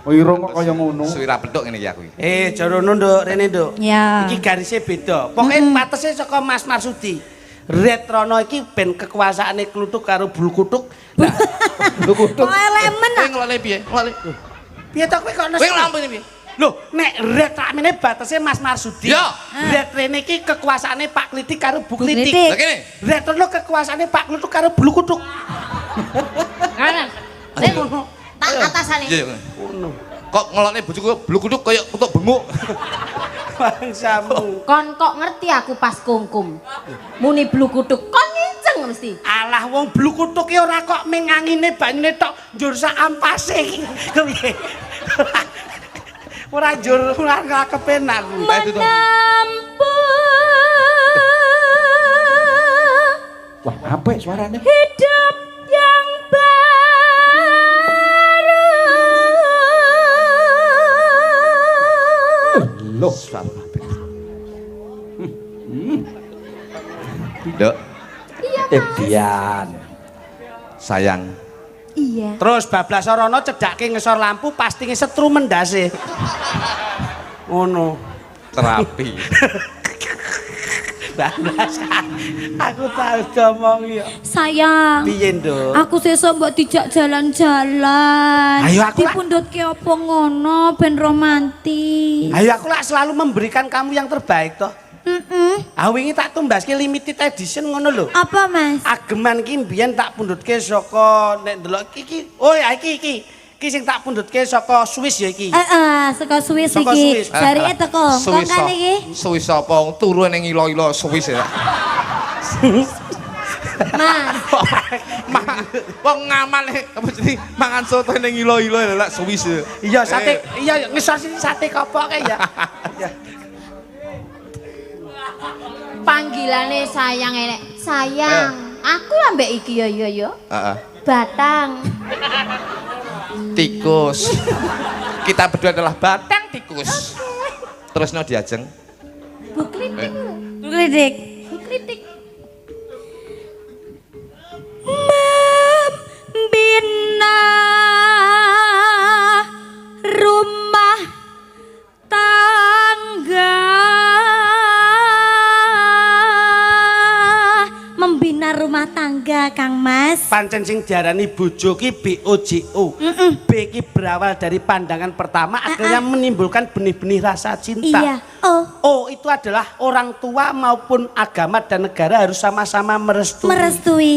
Oh, irung kok kaya ngono. Suwira pedhok ngene iki aku iki. Jarono nduk, rene nduk. Ya. Iki garisnya beda. Pokoknya patesnya saka Mas Marsudi. Retrono iki ben kekuasaane kluthuk karo bulu kutuk. Nah, Lho kutuk. Oh elemen Kowe ngelone piye? Ngelone. piye to kowe kok Kowe ngelampune piye? Lho, nek ret ramene batese Mas Marsudi. Ya. Ret rene iki kekuasaane Pak Klitik karo Bu Klitik. Klitik. Lah kene. Retrono kekuasaane Pak Kluthuk karo bulu kutuk. Kanan. Sing tak atasane. Iya, iya. Kok ngelone bojoku blukuduk kaya kutuk benguk. Bangsamu. Kon kok ngerti aku pas kungkum. Muni blukutuk kon nginceng mesti. Alah wong bulu kutuk ki ora kok mengangine banyune tok njur sak ampase iki. Kepiye? Ora njur ora kepenak. Itu tuh. Wah, apik suarane. hidup yang baru. Loh, Dok, Edian. sayang. Iya. Terus bablas rono cedake ngesor lampu pasti ngesetru mendase. Ngono. Terapi. Bablas. Aku tahu ngomong ya. Sayang. Piye, Nduk? Aku sesuk mbok dijak jalan-jalan. Ayo, aku lah. Dipundhutke apa ngono ben romantis. Ayo aku lah selalu memberikan kamu yang terbaik toh. Ah wingi tak tumbaske limited edition ngono lho. Apa, Mas? Ageman ki mbiyen tak pundhutke saka nek ndelok iki. Oh ya iki Iki sing tak pundhutke saka Swiss ya iki. Saka Swiss Saka iki. Swiss. Jarike teko. Swiss Kongkane iki. Swiss apa? Turu ning ilo-ilo Swiss ya. Mas. Wong ngamal apa jenenge mangan soto ning ilo-ilo lek Swiss ya. Iya sate, iya ngisor sini sate kopoke ya. Ya. Panggilane sayang enek. Sayang. Aku ambek iki yo yo yo. Heeh. Batang. Tikus. Kita berdua adalah batang tikus. Terus no diajeng. Bu kritik. Kritik. Bu kritik. Membina rumah tangga. Membina rumah tangga, Kang Mas. Pancen sing diarani bojo ki BOJO. B ki berawal dari pandangan pertama akhirnya menimbulkan benih-benih rasa cinta. Iya. Oh, O itu adalah orang tua maupun agama dan negara harus sama-sama merestui. merestui.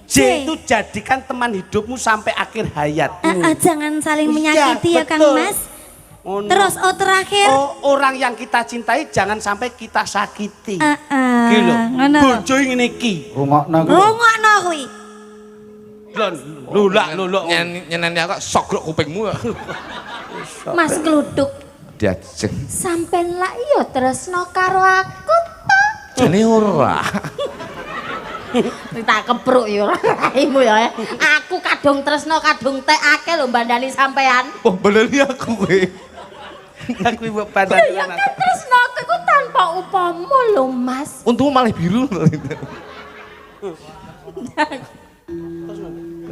J itu jadikan teman hidupmu sampai akhir hayatmu. Jangan saling Iya, menyakiti ya, Kang betul. Mas. Oh, no. Terus terakhir. orang yang kita cintai jangan sampai kita sakiti. Heeh. Gitu. Ngono. Bojo ngene iki. Rungokno kuwi. Rungokno kuwi. Lulak. Nyeneni aku sogrok kupingmu. Mas Kluduk. Diajeng. Sampeyan lak iya tresno karo aku to. Jane ora. Tak kepruk ya raimu ya. Aku kadung tresno kadung tekake lho mbandani sampean. Oh, beleni aku kowe. Aku ibu Ya badan. kan tresno aku iku tanpa upama lho Mas. Untungmu malah biru.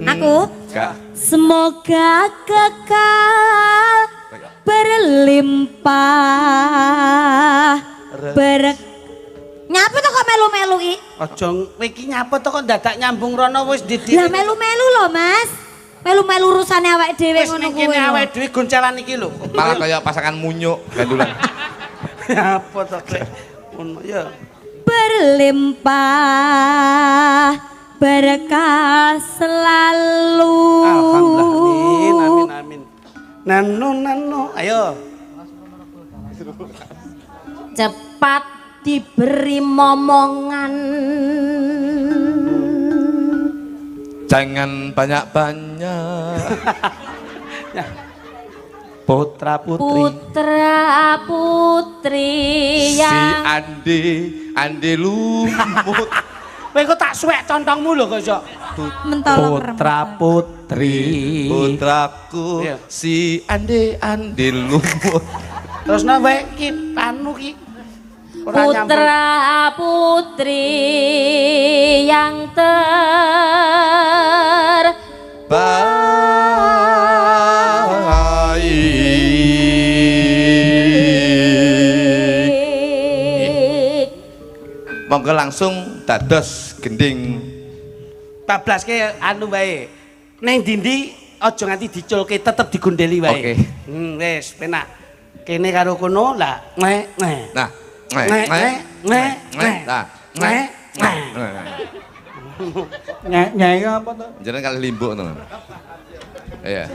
Aku Gak. semoga kekal berlimpah Nyapa to kok melu-melu iki? Aja iki nyapa to kok dadak nyambung rono wis didik. Lah melu-melu lho, Mas. Melu-melu urusane awake dhewe Wis ngono ning kuwi. kene awake dhewe goncalan iki lho. Malah kayak pasangan munyuk gandulan. Apa to Klek? Ngono ya. Berlimpah berkah selalu. Alhamdulillah. Amin. Nano. Ayo. Cepat diberi momongan. Jangan banyak-banyak. Putra putri. Putra putri Si yang Ande lumut. Kowe kok tak suwek contongmu lho kok iso. Mentolong Putra putri. Putraku Iya. si Ande lumut. Terus wae iki anu ki. Ora nyambung. putra putri yang terbaik. Monggo langsung dados gending. Bablaske anu wae. Ning ndi aja nganti diculke tetep digondeli wae. Oke. Wis penak. Kene karo kono lah. Nah, Nyai apa to? Jangan kali limbuk to. Iya.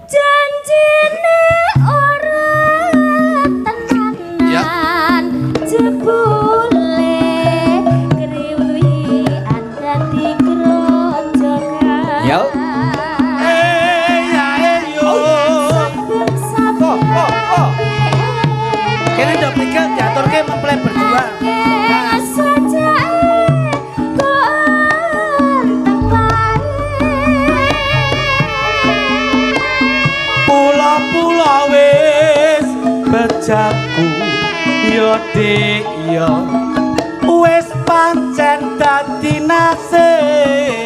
Janjine ora tenanan jebule kriwi anda di grojogan. Yo. Kene ndak pikir diaturke mempelai berdua. Pula-pula wis bejaku yo dik yo wis pancen dadi nasibku.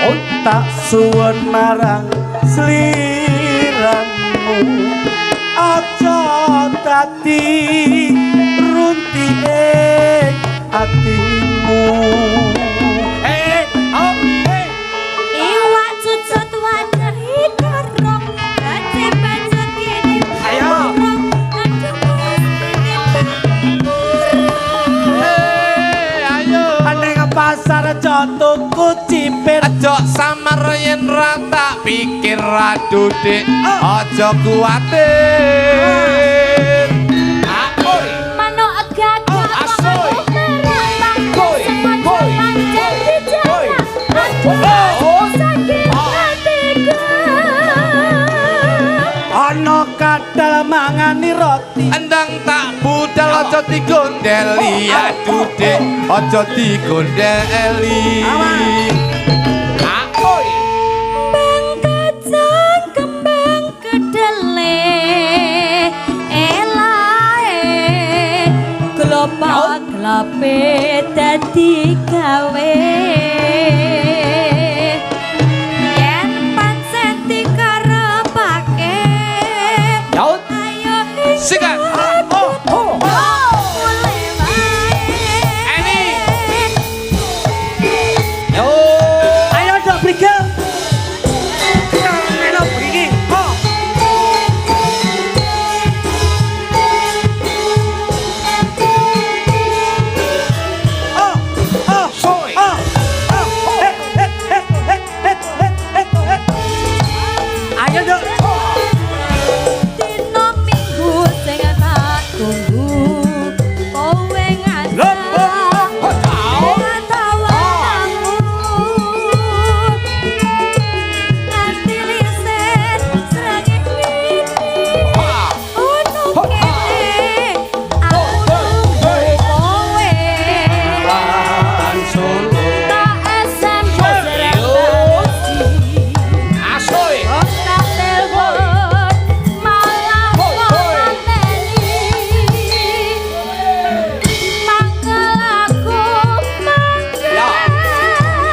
Oh tak suwun marang sliramu aja dadi runting atimu. Iwak cucut wanehi dorong bace bace kene. Ayo. Ayo. Ane ke pasar rejo tuku cipir. Aja samar yen ra tak pikir aduh dik aja kuwatir. Aoi. Manuk gagak asoy. Koi, koi, koi. Aduh, sakit hatiku. Ana kadal mangani roti. Endang tak budal aja digondeli aduh dik aja digondeli. Aoi. Kembang kacang, kembang kedele, elae, klopak-klape dadi gawe. Yen pancen dikarepake, Yaut. ayo Sikat. mulai wae. Eni. Ayo dok brigel. Ayo brigi. Oh. Oh, oh, soy. Oh, oh. Ayo dok. Dino minggu sing tak tunggu kowe ngajak tawamu nganti liset srengeng witi ono kene aku nunggu kowe tak esem srengeng Asoy. tak telepon malah ngomongeni mangkel aku mangkel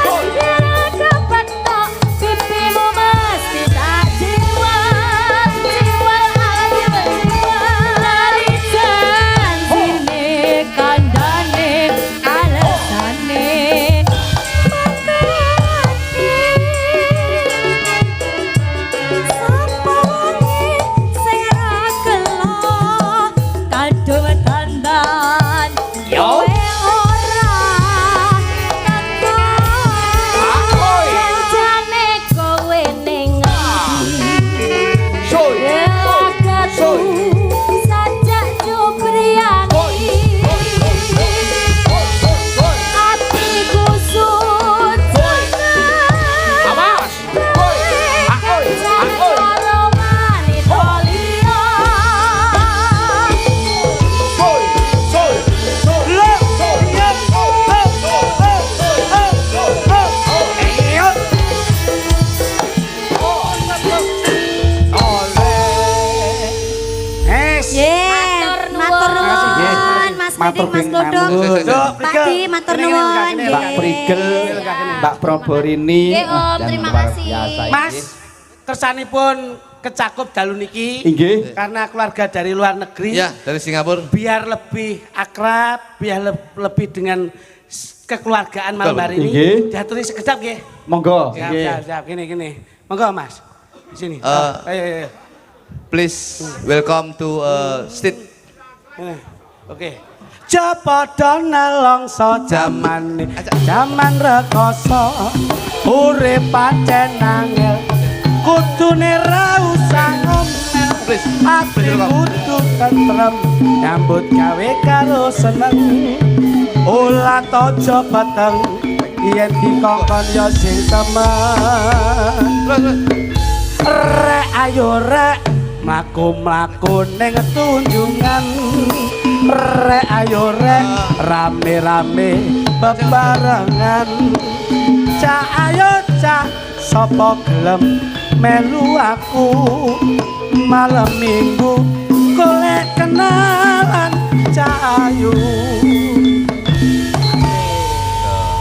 biar kepetok pipimu mesti tak jiwal dari janjine kandane alesane sapa wangi sing ra gelo kadung dandan kowe ora kata jane kowe ning ngendi Soy sajak Jubriani atiku sujana Awas. Aoi. Matur nuwun Mas Matur Fedik, Mas bing Godong. manut. Dok, Pak Di, matur Kene, nuwun. kene, Mbak nggih. Prigel, Mbak Proborini. Nggih, Om, dan terima luar kasih. biasa ini. Mas, kersanipun kecakup dalu niki. Inggih. Karena keluarga dari luar negeri. Ya, dari Singapura. Biar lebih akrab, biar lebih dengan kekeluargaan malam Betul. hari ini. Inggih. Diaturi sekedap nggih. Monggo. Siap, Nggih. siap, siap. Gini. Monggo Mas. Di sini. Ayo. Please welcome to state. Oke. Japada nelongso jamane, jaman rekoso, urip pancen angel, kudune ra usah ngomel, Please, ati welcome. kudu tentrem, nyambut gawe karo seneng, ulah tojo peteng, yen dikongkon yo sing temen. Rek ayo rek, mlaku-mlaku ning tunjungan. Rek ayo rek, rame-rame bebarengan. Cak ayo cak, sapa gelem melu aku. Malam minggu golek kenalan Cak Ayu.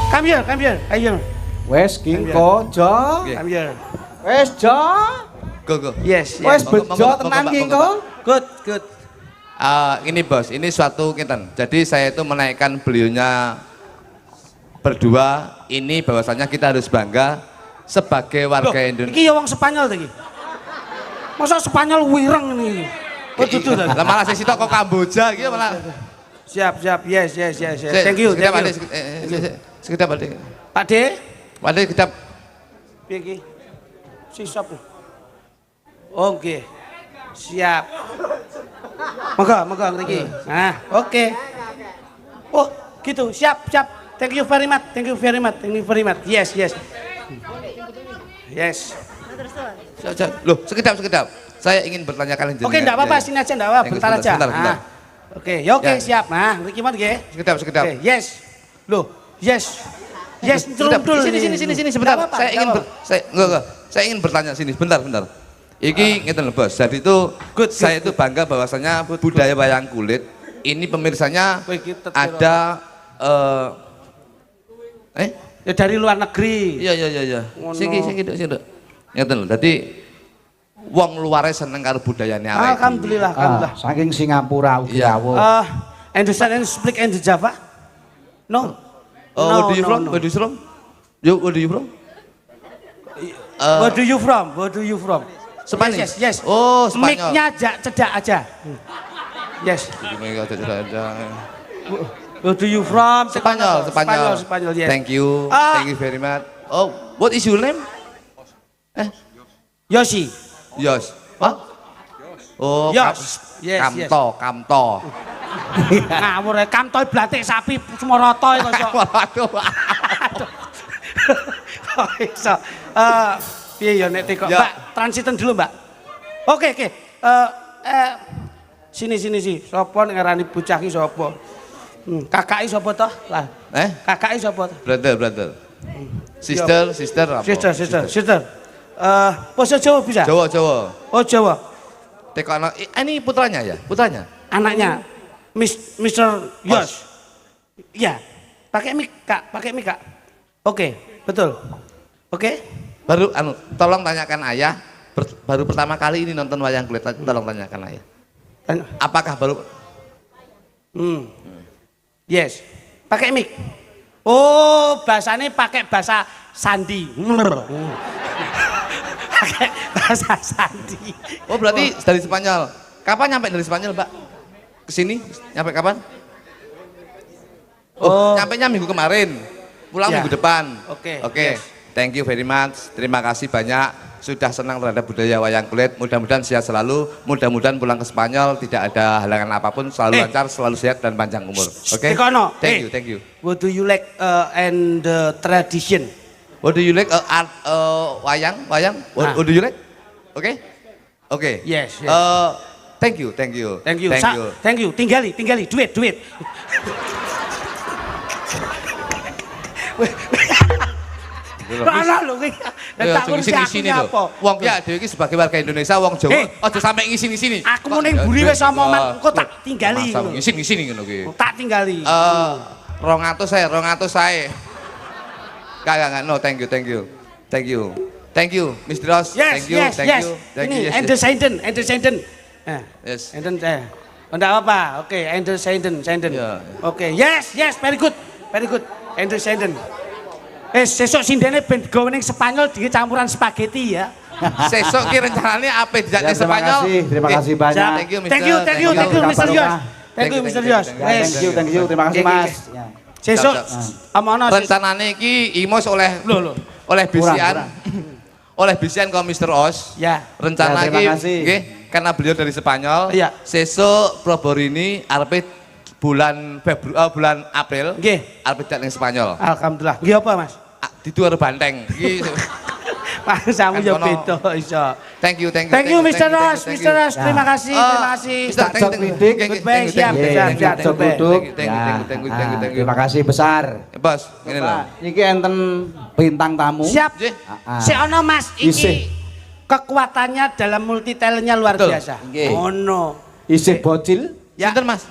Come here, ayo. Wes Kingko, Jo. Nggih. Come here. Wes Jo. Go. Yes, Wes yes. Monggo, bejo monggo, tenan monggo, Kingko. Good. Ini bos, ini suatu kinten. Jadi saya itu menaikkan beliaunya berdua. Ini bahwasanya kita harus bangga sebagai warga Indonesia. Iki ya wong Spanyol ta iki. Masa Spanyol wireng ini. Oh dudu ta. Lah malah sing sitok kok Kamboja iki malah. Siap. Yes. Sik, Thank you. sekedap, Ade, Sekedap Pak De. Pak De, Pak De sekedap. piye iki? Sisop. Oh, nggih. Siap. Monggo ngriki. Nah, oke. Oh, gitu. Siap. Thank you very much. Yes. Loh, sekedap. Saya ingin bertanya kalian Oke, enggak apa-apa, sini aja enggak apa, bentar aja. Bentar. Nah. Oke, ya oke, Ya. siap. Nah, ngriki mon nggih. Sekedap. Oke, yes. Loh, yes. Yes, Sebentar, trundul. sini sebentar. Nggak apa-apa, Saya ingin nggak apa-apa. saya ingin bertanya sini sebentar. Iki ngeten lho Bos. Jadi itu saya itu bangga bahwasanya budaya wayang kulit ini pemirsanya Wih, kita ada Ya dari luar negeri. iya. Ngono. Siki. Ngeten lho. Dadi wong luare seneng karo budayane awake. Alhamdulillah. Saking Singapura ugi Iya. rawuh. Understand and speak in the Java? No. Where do you from? Where do you from? Where do you from? Spanish? Yes. Oh, Spanyol. Mic-nya cedak aja. Yes. Where do you from? Spanyol, yes. Thank you very much. Oh, what is your name? Yoshi. Yos. What? Oh, Yos. Yes. Kamto. Ngawur ya, kamtoy blatik sapi semua rotoy kok. Waduh. Kok iso. Piye ya nek teko, Ya. Mbak, transiten dulu, Mbak. Oke. Sini. Sopo nek ngarani bocah ki sapa? Kakake sapa toh? Lah. Kakake sapa? Brother. Sister apa? Sister. Bahasa Jawa bisa? Jawa. Oh, Jawa. Teko anak ini putranya ya? Putranya? Anaknya Mr. Yos. Iya. Pakai mic, Kak. Oke, betul. Oke? Baru tolong tanyakan ayah baru pertama kali ini nonton wayang kulit, tolong tanyakan ayah. Apakah baru Yes. Pakai mic. Oh, bahasanya pakai bahasa sandi. Pakai bahasa sandi. Oh, berarti dari Spanyol. Kapan nyampe dari Spanyol, Mbak? Kesini? Nyampe kapan? Nyampenya minggu kemarin. Pulang Ya. minggu depan. Oke, Oke. yes. Thank you very much. Terima kasih banyak sudah senang terhadap budaya wayang kulit. Mudah-mudahan sehat selalu. Mudah-mudahan pulang ke Spanyol tidak ada halangan apapun, selalu lancar, selalu sehat dan panjang umur. Oke? Tekono. Thank you. What do you like and tradition? What do you like art wayang? What do you like? Oke. Yes. Thank you. Thank you. Tinggali. Duit. Lah lho iki. Tak ngisi-ngisi lho. Wong ki dhewe iki sebagai warga Indonesia, wong Jawa, aja sampe ngisi-ngisi. Aku mau ning mburi wis omongan, engko tak tinggali. Masa ngisi-ngisi ngono ki. Tak tinggali. 200 saya. Enggak, no, thank you, Mr. Ross. Yes. Thank you. Ini Yes. Anderson. Yes. Enden saya. Enggak apa-apa. Oke, Anderson. Ya. Oke. Yes, very good. Anderson. Sesuk sindene ben gawe ning Spanyol dicampuran spaghetti ya. Sesuk ki rencanane ape dijak ning Spanyol. Terima kasih banyak. Thank you, Mr. Thank you, Mr. Yos. Thank you, Mr. Yos. Thank you. Terima kasih, Mas. Ya. Sesuk amono Rencanane iki Imos oleh bisian. Oleh bisian ke Mr. Os. Ya. Rencana Ya, terima iki kasih. nggih karena beliau dari Spanyol. Iya. Sesuk Proborini arepe bulan April. Nggih. Arepe dijak ning Spanyol. Alhamdulillah. Nggih apa, Mas? Di Duar Banteng. Iki Mas samu yo Kan kono. beda iso. Thank you. Thank you, Mr. Ross. Mr. Ross, terima kasih. Mr. Cok Widik. Goodbye, siap. Cok Duduk. Thank you. Terima kasih besar. Bos, ngene lho. Iki enten bintang tamu. Siap. Nggih. Si ono Mas Isih. iki kekuatannya dalam multi talentnya luar Betul. biasa. Nggih. Ono. Isih bocil. Ya. Sinten, Mas?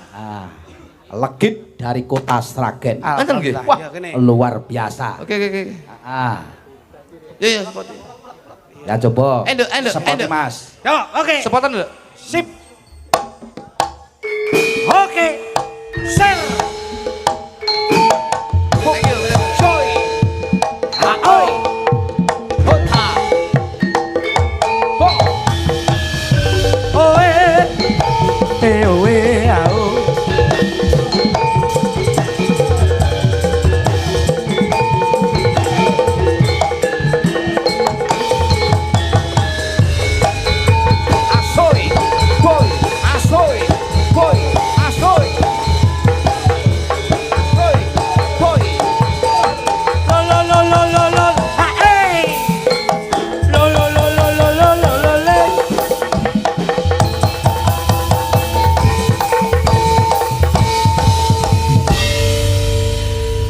Legit dari kota Sragen. Enten nggih? Wah, ya kene. Luar biasa. Oke. Ya. Ya coba. Endo. Seperti Mas. Yo, oke. Sepotan lho. Sip. Oke. Sel. Thank you. Soy. Aoi. Hota. Ho. Oe. Oe. Ao.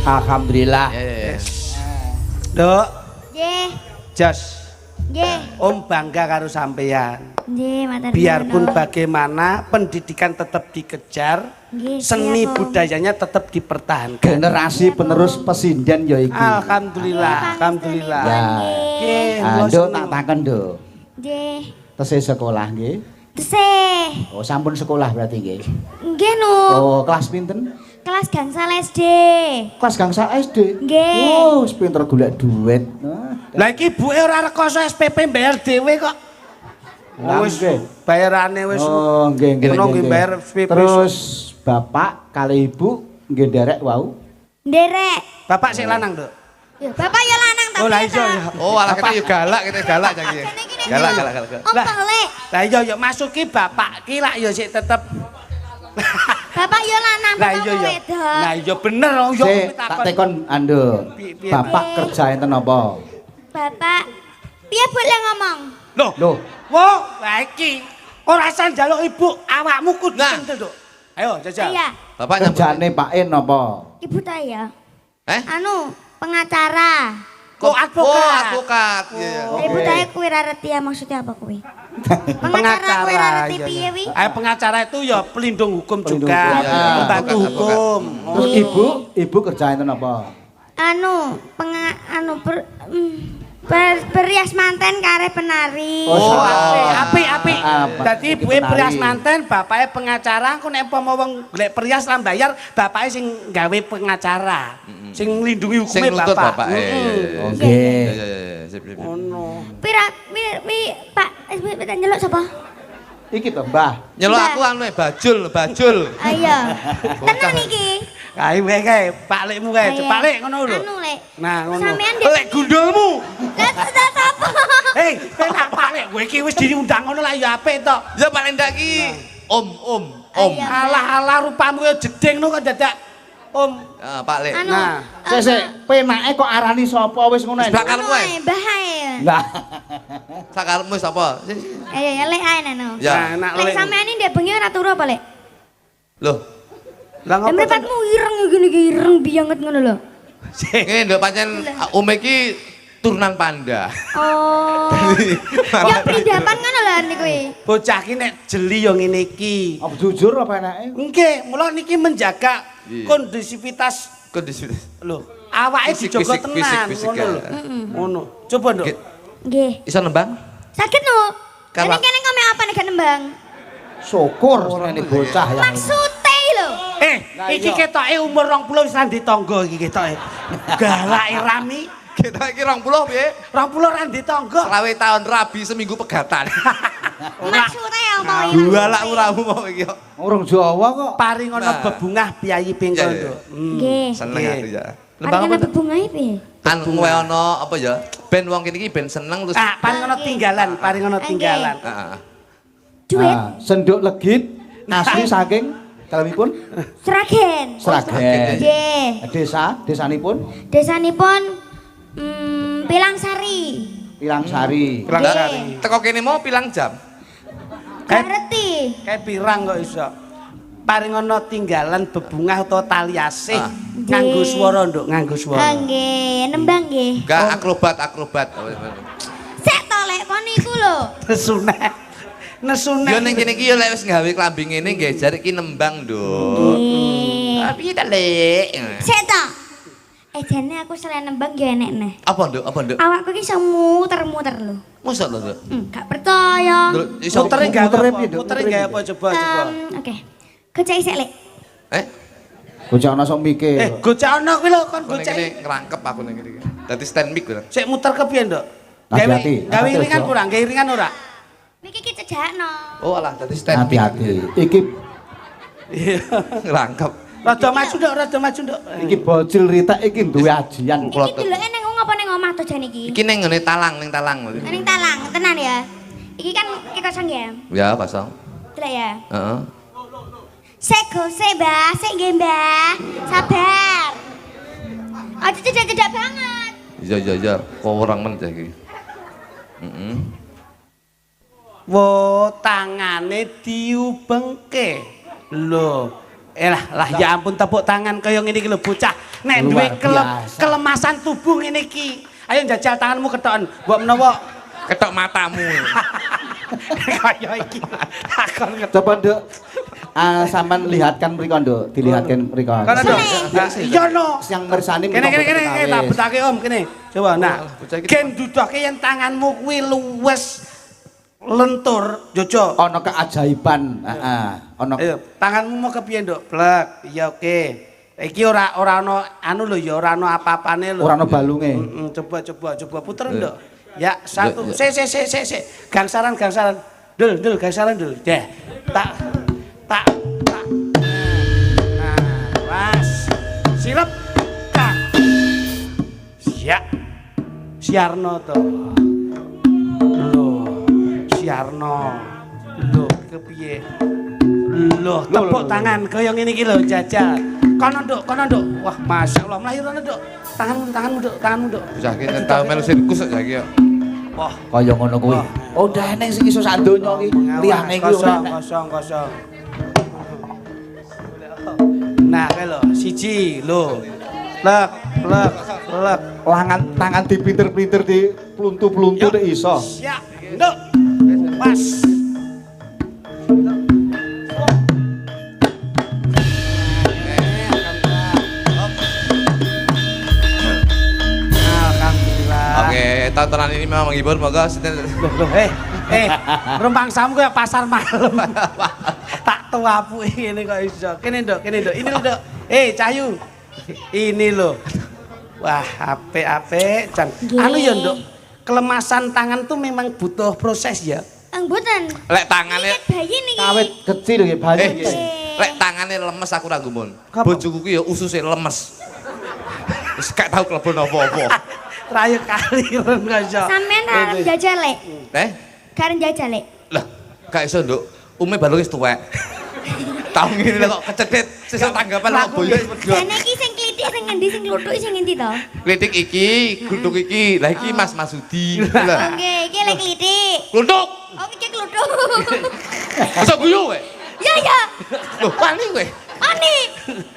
Alhamdulillah. Ya. Nduk, Nggih. Jos. Nggih. Om bangga karo sampeyan. Nggih, matur Biarpun nuwun. bagaimana pendidikan tetap dikejar, Nggih, seni siap, Om. budayanya tetap dipertahankan. Generasi penerus pesinden ya iki. Alhamdulillah, alhamdulillah. Ya. Nggih, Ah, kula Nduk seneng. tak takon, Nduk. Nggih. Tesih sekolah nggih. Tesih. Oh, sampun sekolah berarti nggih. Nggih, Nu. Oh, kelas pinten? Kelas gangsal SD. Kelas gangsal SD. Nggih. Oh, wis pinter golek duit. Lah iki ibuke ora rekoso SPP bayar dhewe kok. Lah, Wis nggih. bayarane wis. Oh, nggih nggih. Ono nggih, nggih. bayar SPP. Terus bapak kali ibu nggih nderek wau. Nderek. Bapak sik lanang, Nduk. Ya, bapak ya lanang tapi. Oh, lah iya ya. Oh, alah kita yo galak galak jaki. Galak. Om pelek. Lah iya ya masuki bapak ki lak ya sik tetep. Bapak ya lanang Lah bapak iya ya. wedok. Lah iya bener oh yo Sik, tak tekon ando. Piye? Bapak kerja enten apa? Bapak piye boleh ngomong? Loh, Loh, wo, lah iki ora usah njaluk ibu, awakmu kudu Nah. kentel, Nduk. Ayo jajal. Iya, Bapak nyambut. kerjane Pak En apa? ibu saya. Eh? Anu, pengacara. Kok advokat? Oh, advokat. Iya. Oh. Ibu Oke. saya kuwi ra ngerti ya maksudnya apa kuwi. Pengacara kuwi ra ngerti iya, piye iya. wi? Ayo pengacara itu ya pelindung hukum Pelindung juga, hukum. Iya, membantu advokat, hukum. Oh, Terus ibu kerja enten apa? Anu, berias manten kare penari. Oh, apik. apa? Dadi Iki ibuke penari. perias manten, bapake pengacara, engko nek umpama wong golek perias lan bayar, bapake sing gawe pengacara. Sing nglindungi Sing hukume nuntut bapak. bapak. Oke. Iya. Sip. Ngono. Pira Pak, tak nyeluk sapa? Iki to, Mbah. Nyelok Mbak. aku anu bajul. Ayo. Tenan iki. Kae wae kae, Pak Lekmu kae, Pak Lek ngono lho. Anu Lek. Nah, ngono. Sampean dia. Lek gundulmu. Lah sudah sapa? Hei, penak Pak Lek, kowe iki wis diundang ngono lah ya apik to. Ya paling ndak ki om. Iya. Alah rupamu ya jeding no kok dadak Om. Ah, Pak Lek. Anu. Nah, Sik, penake kok arani sapa wis ngono ae. Sebelah karepmu ae. Bahae. Lah. Sakarepmu sapa? Ya Lek ae nano. Ya. nah, Lek sampean ini ndek bengi ora turu apa Lek? Loh, Lah Lah ngopo? mripatmu ireng ngene iki ireng bianget ngono lho. ngene nduk pancen Om iki turunan panda. Oh. Ya prindapan ngono lho niku kuwi. Bocah ki nek jeli yo ngene iki. Apa jujur apa enake? Nggih, mula niki menjaga Iya. kondusivitas Kondisi. lho. Awake Fisik, dijogo fisik, tenan fisik, ngono lho. ya. Ngono. Coba, Nduk. Nggih. Nggih. Iso nembang? Sakit no. Karena- Kene kene kok apa nek gak nembang? Syukur senene bocah ya. Maksude lho. Lah iki ketoke umur 20 wis randi tangga iki ketoke. Galake rami. Kita iki 20 piye? 20 randi tangga. Selawe tahun rabi seminggu pegatan. Maksude apa iki? Dua lak uramu mau iki kok. Orang Jawa kok. Paring ana Nah. bebungah piyayi pingkul, Iya, iya. Nduk. Nggih. Seneng Nggih. aku ya. Nembang Nembang apa? apa bungae piye? Anu kowe ono apa ya? Ben wong kene iki ben seneng terus. Ah, paring ana tinggalan, paring ana tinggalan. Heeh. Duit. Nah, senduk legit asli saking kalemipun Sragen. Sragen. Nggih. Desanipun Desanipun Pilangsari. Pilangsari. Pilangsari. Teko kene mau pilang jam. Gak ngerti. Kayak pirang kok iso. Paring ana tinggalan bebungah utawa tali asih Ah. nganggo Nggih. swara, Nduk, nganggo Ah, swara. nggih, nembang nggih. Enggak akrobat. Sik to lek kon niku lho. Nesunek. Nesunek. Yo ning kene iki yo lek wis gawe klambi ngene nggih jare iki nembang, Nduk. Nggih. Piye ta, Lek? Sik to. Jane aku selain nembang yo enek neh. Apa, Nduk? Apa, Nduk? Awakku iki iso muter-muter lho. Mosok lho, Nduk. Gak percaya. Nduk, iso Mutere gawe mutere apa? piye, Nduk? Mutere Mutere gawe piye? apa coba coba. Oke. Gocek sik lek. Eh, Bocah ana sok mikir. Gocek ana kuwi lho kon aku ning gocek. kene ngerangkep aku ning kene iki. Dadi stand mic lho. Sik muter ke piye, Nduk? Hati-hati, Gawe hati-hati, ringan Nduk. kurang, gawe ringan ora? Niki ki cejakno. Oh, alah dadi stand mic. Hati-hati. Iki Ngerangkep. Rada maju, Nduk, rada maju, Nduk. iki bocil ritek iki duwe ajian. Iki deloke ning ngapa ning omah to jan iki? Iki ning ngene talang, ning talang. Ning talang, tenan ya. Iki kan ki kosong ya. Ya, pasang. Delok ya. Heeh. Sik gose, Mbah. Sik nggih, Mbah. Sabar. Aja cedak-cedak banget. Iya. Kok orang men iki. Heeh. Wo tangane diubengke. Lho, lah ya ampun tepuk tangan kaya ngene iki lho bocah. Nek duwe kelemasan tubuh ngene iki. Ayo njajal tanganmu ketoken. Mbok menawa Ketok matamu. kaya iki. Takon Coba Nduk. Sampean lihatkan mriko Nduk, dilihatkan mriko. Kono Nduk. Iya no. Yang ngersani Kene tak betake Om kene. Coba nah. Gen dudoke yen tanganmu kuwi luwes lentur, Jojo. Ana keajaiban. Heeh. Ana Ayo, tanganmu mau kepiye, Nduk? Blek. Iya oke. Iki ora ana anu lho ya, ora ana apa-apane lho. ora ana balunge. Coba puter, Nduk. Ya, satu. Sik. Gangsaran. Dul, gangsaran dul. Deh. Tak. Nah, was. Silep. Tak. Ya. Siarno to. Siarno. Lho, kepiye? Lho, tepuk tangan kaya ngene iki lho, jajal. Kono Nduk. Wah, masyaallah, mlayu Nduk. Tanganmu Nduk. Saiki nek tau melu sirkus saiki ya. Wah, Kaya ngono kuwi. Oh, udah eneng sing iso sak donya iki. Liyane iki ora enek. kosong. Nah, kae lho, siji lho. Lek. Tangan dipinter-pinter di pluntu-pluntu nek iso. Siap. Nduk. Pas. Alhamdulillah. Oke, tontonan ini memang menghibur, moga Loh, rumpang samu kayak pasar malam. Tak tuapu ini kok iso. Kene Nduk. Ini lho, Nduk. Cahyu. Ini lho. Wah, apik, Jan. Anu ya, Nduk. Kelemasan tangan tuh memang butuh proses ya. Mboten. lek tangane Bayi niki. Kawit kecil nggih bayi. lek tangane lemes aku ra gumun. Kenapa? Bojoku ki ya ususe lemes. Wis gak tau klebon apa-apa. Rayu kaliren kok iso. Sampeyan arep jajal lek. Karen jajal lek. Lah, gak iso, Nduk. Ume balung wis tuwek. Tahu ngene kok kecedhit sisa tanggapan kok boyo wis medhot. Jane iki sing klitik sing ngendi sing kluthuk sing ngendi to? Klitik iki, gunduk iki. Lah iki Mas Masudi. Lah. Oke, iki lek klitik. Gunduk. Oh, iki kluthuk. Bisa guyu kowe? Ya. Loh, wani kowe. Ani.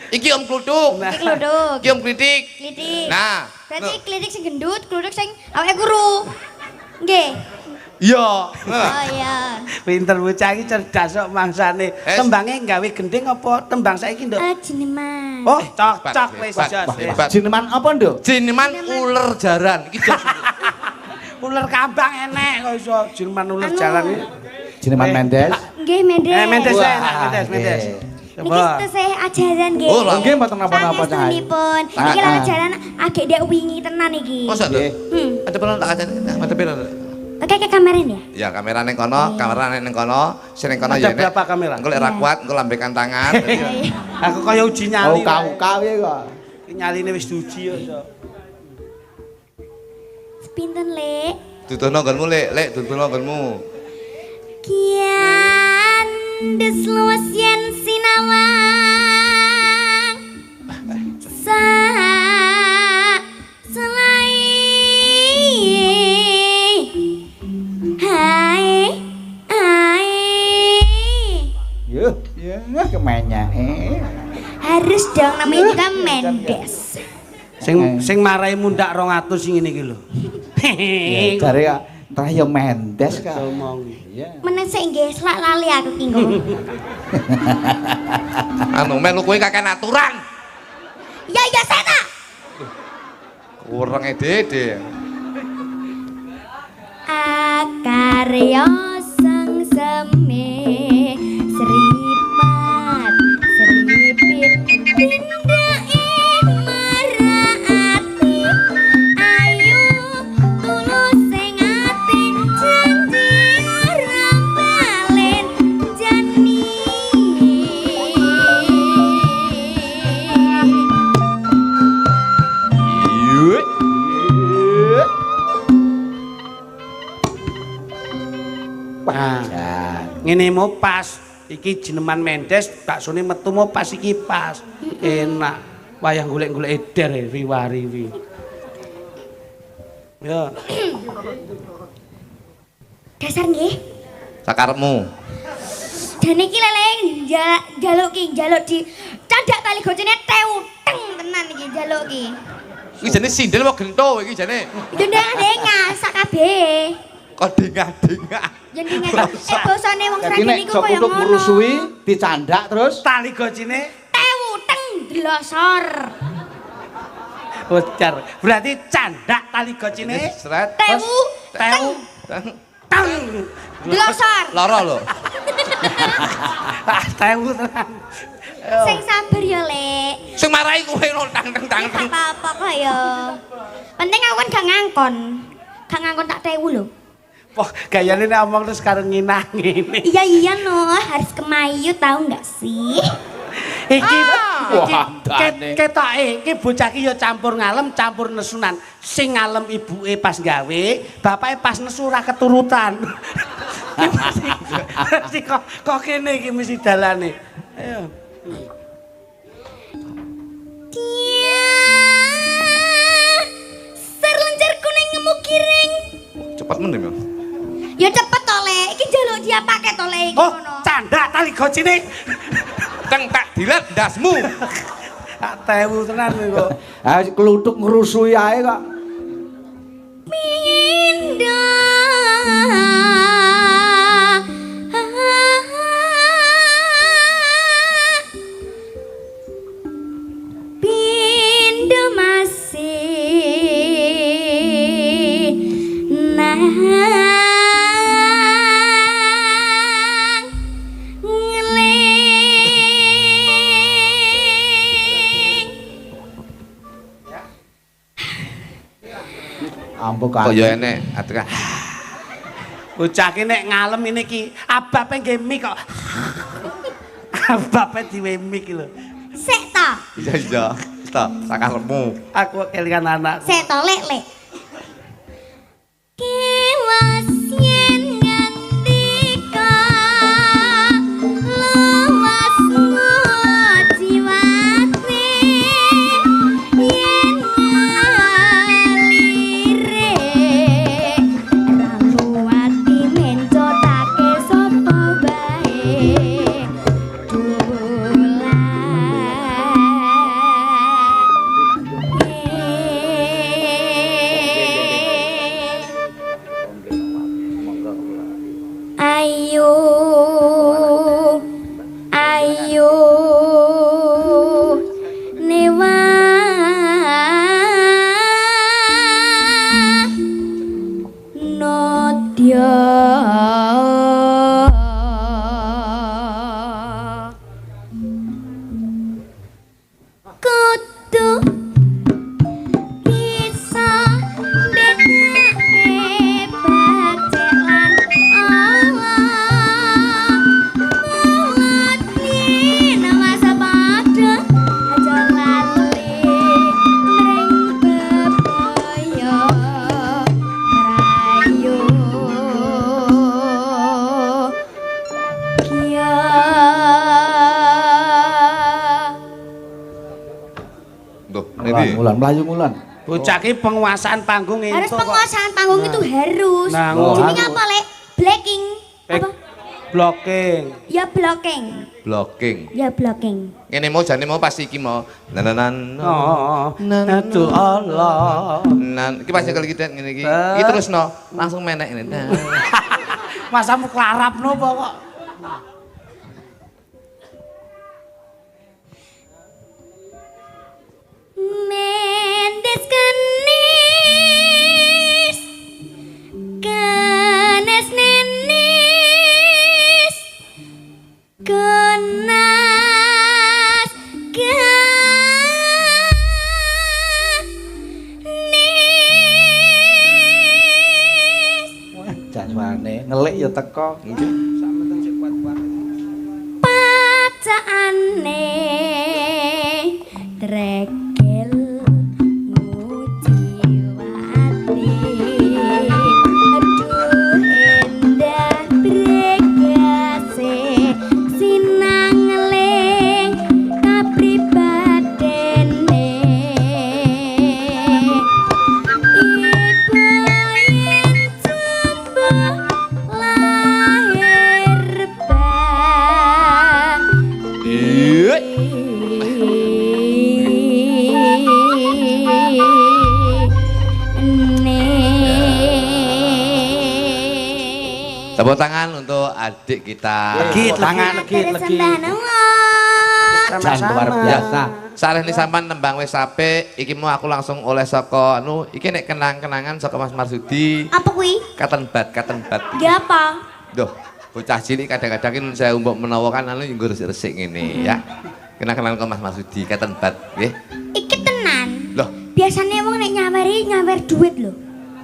Iki Om Kluthuk. Iki kluthuk. Iki Om Klitik. Klitik. Nah, Berarti klitik sing gendut, kluthuk sing awake guru. Nggih. iya. Oh iya. Pinter bocah iki cerdas kok mangsane. Tembange gawe gending apa tembang saiki, Nduk? Jineman. Oh, cocok wis Hebat, jos. hebat. Jineman apa, Nduk? Jineman uler jaran. Iki jos. Ular kabang enek kok iso Jerman ular jalan iki. Jineman Mendes. Nggih, Mendes. Mendes Wah, enak, Mendes. Niki Coba. tesih ajaran nggih. Oh, lah. Nggih mboten napa-napa cah. Sanestunipun. Iki lha ajaran agek dek wingi tenan iki. Masa Nduk? Nggih. Ada pelon tak kacane. Ada pelon. Oke, ke kamera ya. Ya kamera ning kono, kamera ning kono, sing ning kono ya. Ada berapa kamera? Engko lek ra kuat, engko lambekan tangan. Aku kaya uji Oh, nyali. kau ya kok. Iki nyaline wis diuji ya iso. Pinten, Lek? Dudono nggonmu lek dudono nggonmu. Kian desluas yen sinawang sa selai hai Yuh, ya kemanya. harus dong namanya juga Mendes. Sing marahi mundak 200 sing ngene iki lho. Jare kok Trahyo Mendes kok. Ngomong. Iya. Menesek nggih selak lali aku ki nggo. Anu melu kowe kakek aturan. Ya sena. Kurang ede. Akarya sang seme seripat seripit tindake marati ayu tulus sing ati janji ora balen jani Yuk. Nah, ngene mau pas. Iki Jineman Mendes, baksone metu mau pas iki pas. Enak. Wayah golek-golek eder riwari. Ya. dasar nggih Sakarepmu. sedane iki lele njaluk di candak tali gocene teuteng tenan iki njaluk iki. Iki jane sindel apa gento iki jane? Itu ndang-ndangan sak kabeh. Kok dengah-dengah. Jadi bosone wong Jadi Sragen nek iku sok koyo kutuk ngono. ngrusui dicandak terus Tali gocine Teuteng dlosor. bocor. Berarti candak tali gocine Sret. teu tang. Dlosor. Lara lho. Ah, teu tenan. Sing sabar ya, Lek. Sing marahi kowe no tang tang tang. Gak apa-apa kok ya. Penting aku kan gak ngangkon. Gak ngangkon tak tewu lho. Wah, gayane nek omong terus karo nginang ngene. Iya no, harus kemayu tahu nggak sih? Iki Wah, dane. ketoke iki bocah iki ya campur ngalem, campur nesunan. Sing ngalem ibuke pas gawe, bapake pas nesu ora keturutan. Mesti kok kene iki mesti dalane. Ayo. Dia serlencer kuning ngemuk kiring. Cepat men ya. Ya cepet to, Lek. Iki njaluk dia pakai to, Lek iki Oh, ngono. candak tali gocine. Teng tak dilet ndasmu. Tak tewu tenan kowe kok. ha kluthuk ngrusui ae kok. Pindah. Pindah masih nang Ampun Kok ya enek atekan. Bocah ki nek ngalem ini ki abape nggih mik kok. Abape diwe mik lho. Sek ta. Iya. Stop, sakarepmu. Aku kelingan anakku. Sek to, Lek. Kiwas yen ngantika luas jiwate yen ngalire raluwati mencotake sapa bae Ayo, ayo, newa, nodya. Kudu bisa bedake bacek lan Allah mulati nama sabada aja lali nring bebaya rayu kia Tuh, ini. Mulan mlayu mulan. Bocah ki penguasaan panggung harus entuk kok. penguasaan panggung itu harus. Nah, Jenenge harus. apa, Lek? Blacking. Apa? Blocking. Ya blocking. Blocking. Ya blocking. Ngene mau jane mau pasti iki mau. Nanan. Oh, aduh Allah. Nan, iki pas nyekel kita ngene iki. Iki terus no, langsung menek ini. Nah. Masamu klarapno apa kok? Mendes kenis. Kenes nenis. Kenas kenis. Jasmane ngelik ya teko. Pacaane tregel mujiwati aduh endah bregase sinang ngeling kapribadene ibu yen jumbo lahir bayi Tepuk tangan untuk adik kita. Legit, tangan legit. Dan luar biasa. Saleh ni sampean nembang wis apik, iki mau aku langsung oleh saka anu, iki nek kenang-kenangan saka Mas Marsudi. Apa kuwi? Katen bat. Ya apa? Duh, bocah cilik kadang-kadang ini saya umpuk menawa kan anu nggo resik ngene ya. Kenang-kenangan karo Mas Marsudi katen bat nggih. Iki tenan. Loh, Biasanya wong nek nyawer duit lho.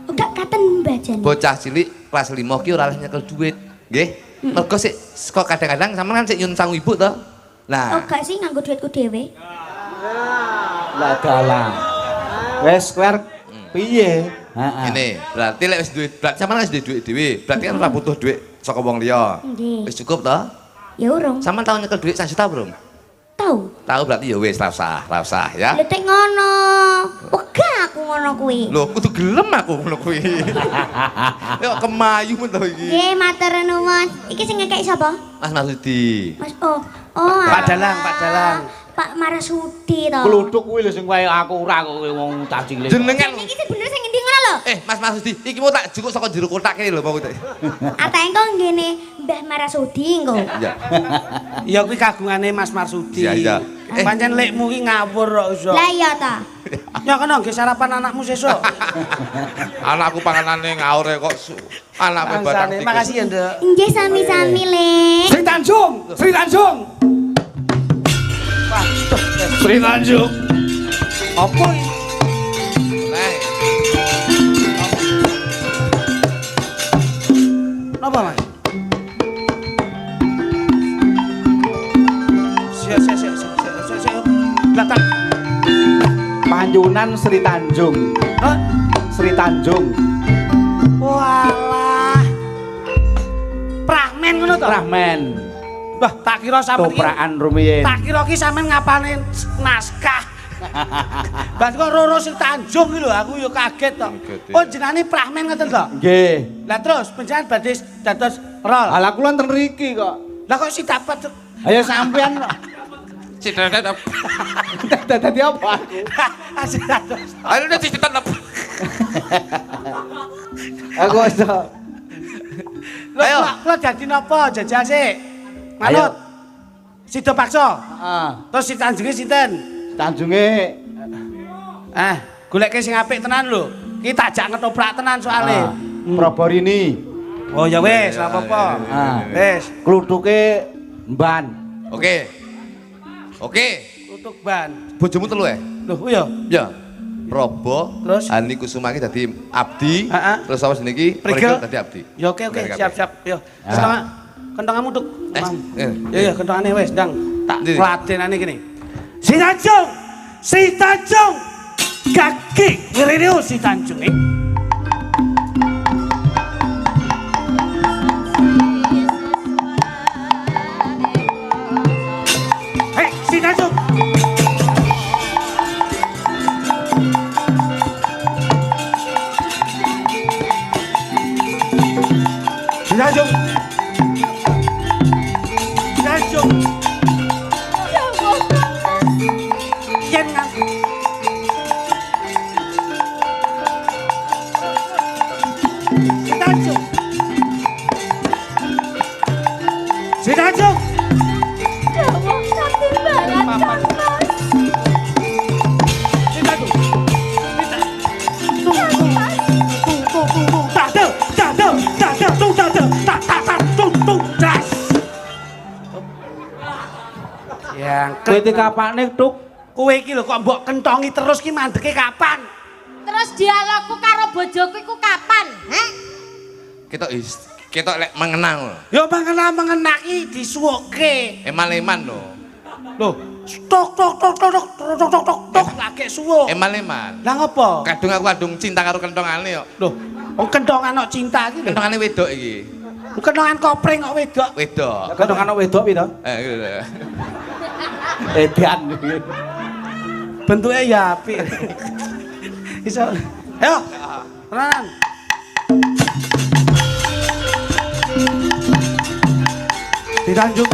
Udah katen mbajane. bocah cilik kelas 5 ki ora oleh nyekel duit, nggih. Mergo sik kok kadang-kadang sampean kan sik nyun sang ibu to. Nah, Oh gak sih nganggo duitku dhewe. Lah dalah. Wes kuwer piye? Heeh. ini berarti lek wis duit, berarti sampean wis duwe duit dhewe. Berarti kan ora butuh duit saka wong liya. Nggih. Wis cukup to? Ya urung. Sampean tau nyekel duit 1 juta belum? Tahu. Tahu berarti ya wis ra usah ya. Lha tek ngono. Wegah aku ngono kuwi. Lho, kudu gelem aku ngono kuwi. Kok kemayu men to iki. Nggih, matur nuwun. Iki sing ngekek sapa? Mas Marsudi. Mas oh. Pak Dalang, Pak Dalang. Pak Marasudi to. Kluthuk kuwi lho sing kaya aku ora kok wong cah cilik. Jenengan Iki sing bener sing ngendi ngono lho. Mas Marsudi, iki mau tak jukuk saka jero kotak kene lho mau tak. Ata engko ngene Mbah Marasudi engko. Iya. Ya kuwi kagungane Mas Marsudi. Iya, iya. Pancen lekmu ki ngawur kok iso. Lah iya ta. Ya kena nggih sarapan anakmu sesuk. Anakku panganane ngaur kok anakku batang Bangsane. tikus. Makasih ya, Nduk. Nggih sami-sami le. Sri Tanjung, Sri Tanjung. Sri Tanjung. Apa iki? Nah, Napa, Mas? Siap. Belakang. Panjunan Sri Tanjung. Hah? Sri Tanjung. Walah. Prahmen ngono to? Rahmen. Wah, tak kira sampean iki. Toprakan rumiyin. Tak kira ki sampean ngapalin naskah. Bas kok Roro Sri Tanjung iki lho, aku ya kaget to. Oh, jenenge Prahmen ngoten to? Nggih. Lah terus panjenengan badhe dados rol. Ala kula ten mriki kok. Lah kok si dapat Ayo sampean kok. citet. Dadi apa aku? asih dados. Ayo udah citet. Aku iso. Ayo, Ayo. kula dadi napa jajal sik? Ayo. Manut. Sida paksa. Heeh. Terus si Tanjunge sinten? Tanjunge Goleke sing apik tenan lho. Ki tak jak ngetoprak tenan soalé. Proborini. Oh ya wis, ora apa-apa. Ah. Wis, Kluthuke mban. Oke. tutuk ban. Bojomu telu ya? Loh, iya. Ya. Robo, Terus? Hani Kusuma ki dadi abdi, Heeh. terus awas niki Prigel. dadi abdi. Ya oke, Dari kabeh. siap-siap. Yo. Kentong kentonganmu tuk. Ya kentongane wis, Ndang. Tak Ndi? kladenane kene. Si Tanjung. Si Tanjung. Kaki ngirine si Tanjung. Hei, si Tanjung. Si Tanjung. Si Tanjung. Yen ngan. Si Tanjung. Si Tanjung. Papan. Si Tanjung. Yang Kowe iki kapane tuk? kowe iki lho kok mbok kentongi terus ki mandeke kapan? Terus dialogku karo bojoku iku kapan? Heh? Kita lek mengenang lho. Ya mengenaki disuwuke. Eman-eman lho. Lho, tok lagi suwuk. Eman-eman. Lah ngopo? Kadung aku kadung cinta karo kentongane kok. Lho, wong kentongan kok cinta iki lho. Kentongane wedok iki. Kentongan kopring kok wedok. Wedok. Kadang ana wedok pi to? Gitu. Edan. Bentuknya ya apik. Iso. Ayo. Tenanan. Di Tanjung.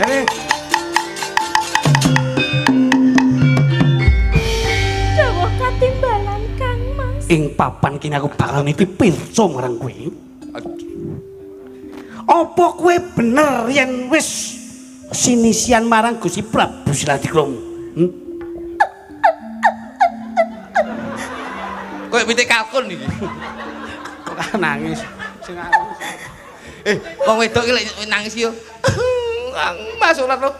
Ini. Jawa katimbalan Kang Mas. Ing papan kini aku bakal niti pirsa marang kowe. Apa kowe bener yen wis sinisian marang Gusti Prabu Sladikrama? Kowe pitik kalkun iki. Kok nangis? Sing Wong wedok iki lek nangis yo. Mas ora lho.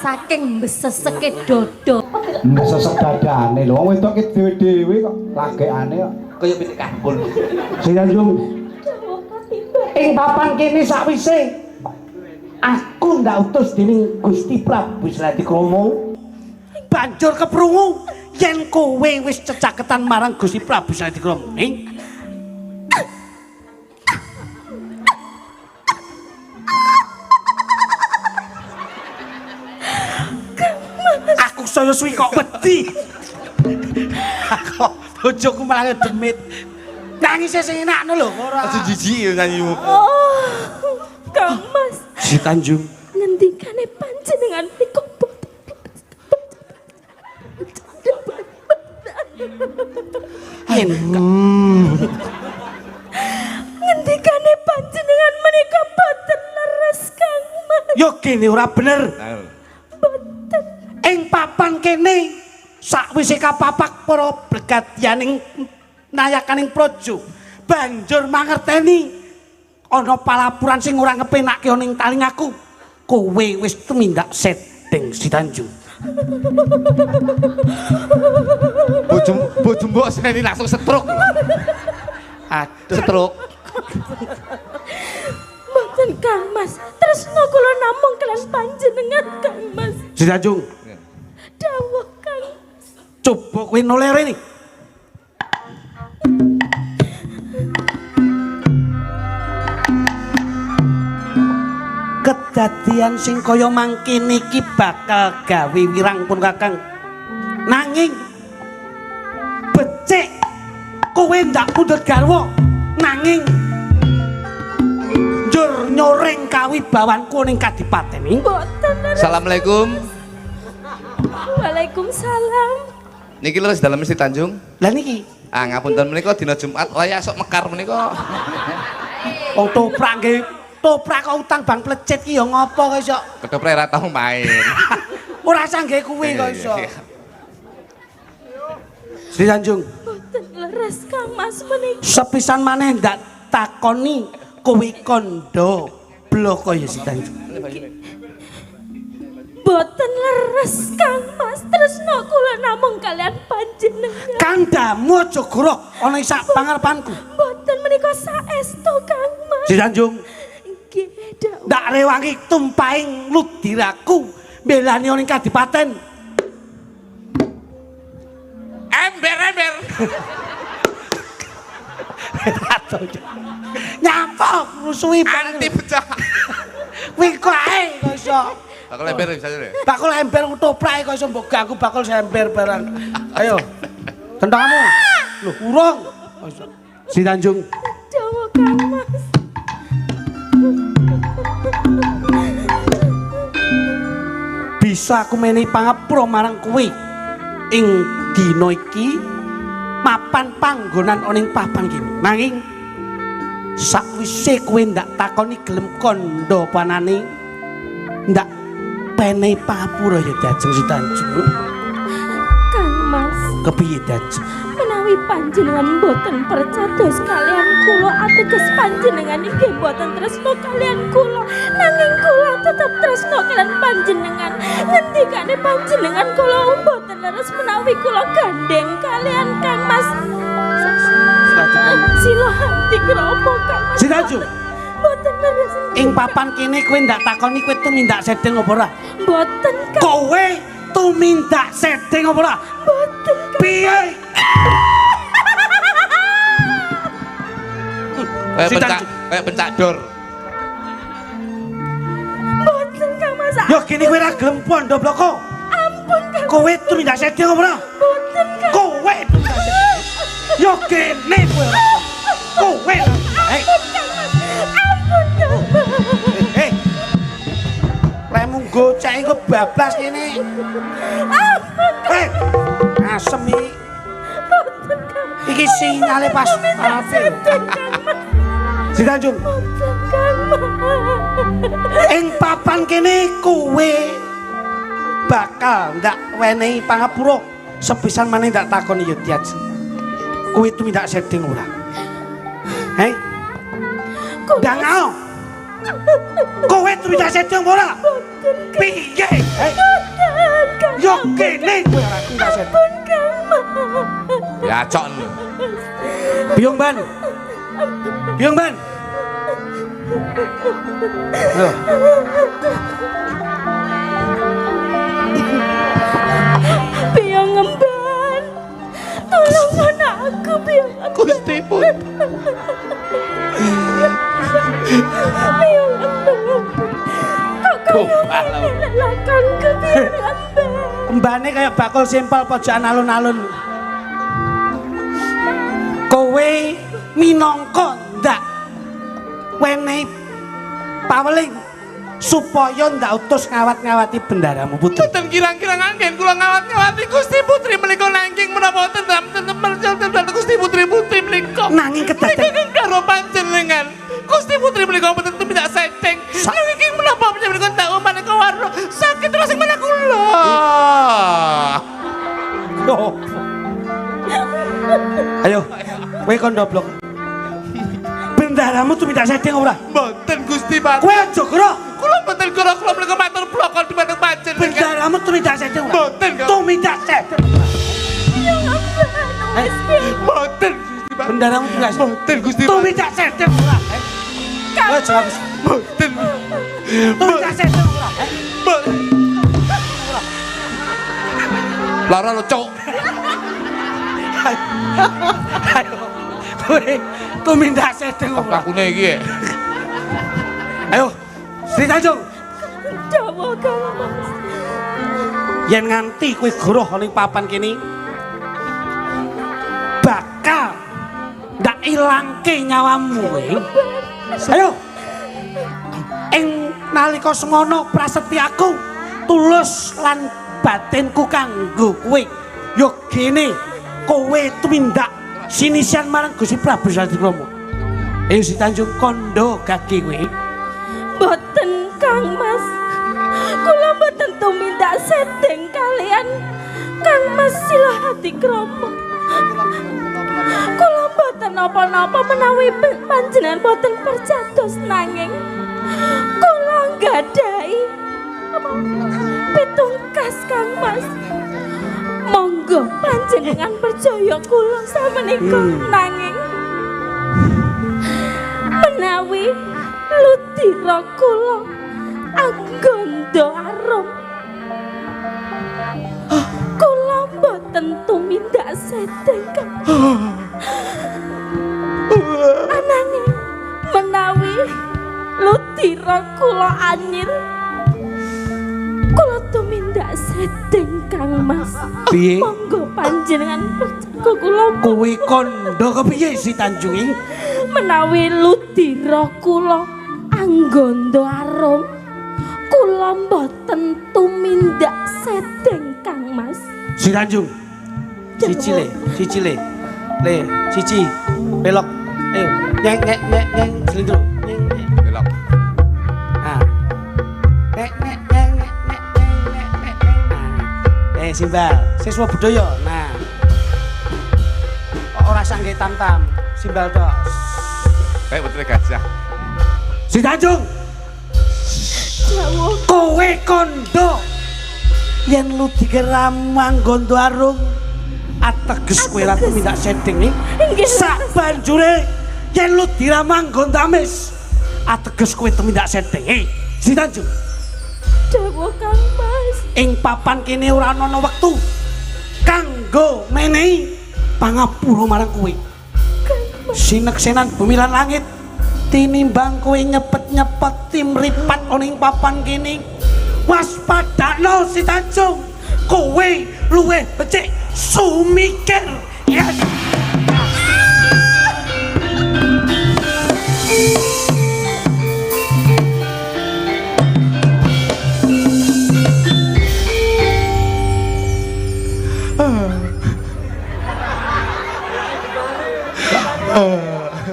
Saking beseseke dodo. Sesek dadane lho, wong wedok ki dhewe-dhewe kok lagekane kok. Kaya pitik kalkun. Sing Tanjung. ing papan kene sakwise aku ndak utus dening Gusti Prabu Sladikrama banjur keprungu yen kowe wis cecaketan marang Gusti Prabu Sladikrama. Aku saya suwi kok wedi. Aku bojoku malah demit. Nangis sing enakno lho ora. Aja jijik ya nyanyimu. Oh, Kang Mas. Si Tanjung. Ngendikane panjenengan niku ngendikane panjenengan menika boten leres Kang Mas. Yo kene ora bener. Boten. Ing papan kene sakwise kapapak para bregadianing nayakaning praja banjur mangerteni ana palapuran sing ora ngepenakke ning talingaku. Kowe wis tumindak setting Si Tanjung. Bojo mbok seni langsung stroke. Aduh, Stroke. Boten Kang Mas. Tresna kula namung kelas panjenengan Kang Mas. Si Tanjung, Dawuh Kang. coba kowe noleh rene. Kedadian sing kaya mangkene iki bakal gawe wirang pun Kakang. Nanging becik kowe ndak pundhut garwa. Nanging njur nyoreng kawibawanku ning kadipaten iki. Boten leres. Assalamualaikum. Waalaikumsalam. Niki lho dalam Si Tanjung. Lah niki Ah ngapunten menika dina Jumat wayah sok mekar menika. wong toprak nggih, toprak kok utang bang plecet ki ya ngopo kok iso. Ketoprak ora tau main. Ora sangge kuwi kok iso. Si Tanjung, Boten leres Kang Mas menika. sepisan maneh ndak takoni kowe kondo bloko ya Si Tanjung. Boten leres Kang Mas. Tresna kula namung kalian panjenengan. Kandamu aja grok ana ing sak pangarepanku. Boten menika saestu Kang Mas. Si Tanjung, Nggih, dawuh. ndak rewangi tumpaing ludiraku mbelani ning kadipaten. Ember. Nyapa rusuhi Anti pecah. kuwi kok ae kok iso. Bakal ember bisa deh. Bakul ember ketoprak kok iso mbok ganggu bakul sember barang. Ayo. Tentangmu. Lho, urung. Si Tanjung. Dawuh Kang Mas. Bisa aku menehi pangapura marang kowe ing dina iki mapan panggonan ana ing papan kene. Nanging sakwise kowe ndak takoni gelem kandha panane ndak penehi pangapura ya Dajeng Si Tanjung. Kang Mas, Kepiye Dajeng? menawi panjenengan boten percados kalian kula ateges panjenengan inggih boten tresna kalian kula. Nanging kula tetep tresna kalian panjenengan. Ngendikane panjenengan kula boten leres menawi kula gandeng kalian Kang Mas. Sila hati kromo Kang Mas. Si Tanjung. Boten leres. Ing papan kene kowe ndak takoni kowe tumindak setting apa ora? Boten Kang. Kowe tumindak setting apa ora? Boten Kang. Piye? Si Tanjung. Kayak pencak dor. Boten Kang Mas. Yo kene kowe ora gelem pondo bloko. Ampun Kang. Kowe tumindak setting apa ora? Boten Kang. Kowe tumindak setting. Yo kene kowe ora. Kowe. Hei, Ampun Kang Mas. hei. Lemu gocek engko bablas kene. Hei. Asem iki. Iki sinyale pas. Ape. Si Tanjung. Mboten Kang Mas. Ing papan kene kowe bakal ndak wenehi pangapura sepisan maneh ndak takoni ya Tiaj. Kowe tumindak setting ora? Hei? Dangao. Kowe tumindak setting ora? Piye? Hei? Yo kene kowe ora tumindak setting. Ya cok. Biung Ban. Biung Ban. Ayo. Biung Ngemban. Tolong anakku Biung Ngemban. Gusti pun. Biung Ngemban. Kok kaya ngene lakonku Biung Ngemban. Kembane kaya bakul simpel pojokan alun-alun. Kowe minangka ndak wenehi paweling supaya ndak utus ngawat-ngawati bendaramu putri. Boten kirang-kirang anggen kula ngawat-ngawati Gusti Putri menika nanging menapa tentrem Gusti Putri menika. Nanging kedaden Nanging karo panjenengan. Gusti Putri menika mboten tidak setting. Nanging menapa panjenengan tak maneka warna sakit terus sing mana kula. Oh. Ayo, kowe kon ndoblok. Bendaramu tuh minta setting ora? Mboten Gusti Pati. Kowe aja gero. Kula mboten kula menika matur blokon dipandang panjenengan. Bendaramu tuh minta setting ora? Mboten kok. Tuh minta setting. Mboten Gusti Pati. Bendaramu tuh minta setting. Mboten Gusti Tuh Pati. minta setting ora? Kowe jawab. Mboten. Tuh minta setting ora? Mboten. Lara lo cok. Ayo. Kowe tuh minta setting ora? Lakune iki. Ayo. Sri Tanjung. Dawa Kang Mas. Yen nganti kowe goroh ning papan kene bakal ndak ilangke nyawamu kowe. Ayo. Ing nalika semono prasetyaku tulus lan batinku kanggo kowe. Yo gene kowe tumindak sinisian marang Gusti Prabu Salatikrama. Ayo si Tanjung kondo kaki kowe. Mboten Kang Mas. Kula mboten tumindak setting kalian Kang Mas Silahatikrama. Kula mboten napa-napa menawi panjenengan mboten percados nanging kula nggadahi pitungkas Kang Mas. Monggo panjenengan percaya kula sameneika nanging menawi ludira kula anggondo arum kula mboten tumindak setting ananging menawi ludira kula anyir kula tumindak setting Kang Mas. Piye? Monggo panjenengan percaya kula Kowe kondo kepiye si Tanjung iki? menawi ludira kula anggondo arum kula mboten tumindak setting Kang Mas. Si Tanjung. Cici le. Le, cici. Belok. Ayo. Nyeng selindro. Nyeng. Belok. Ah. Nek. Simbal, siswa budaya. Nah. Ora sangge tam-tam. Simbal tok. Kayak betul gajah. Si Tanjung. Dawa Kowe kondo yen lu digeram manggondo arung ateges kowe ra minta setting nih Nggih. sak banjure yen lu diramang nggondo amis ateges kowe tumindak setting Si Tanjung dawa Kang Mas. ing papan kene ora ana wektu kanggo menehi pangapura marang kowe sineksenan bumi lan langit tinimbang kowe nyepet-nyepet mripat ana ing papan kene waspadakno Si Tanjung kowe luwih becik sumikir yes.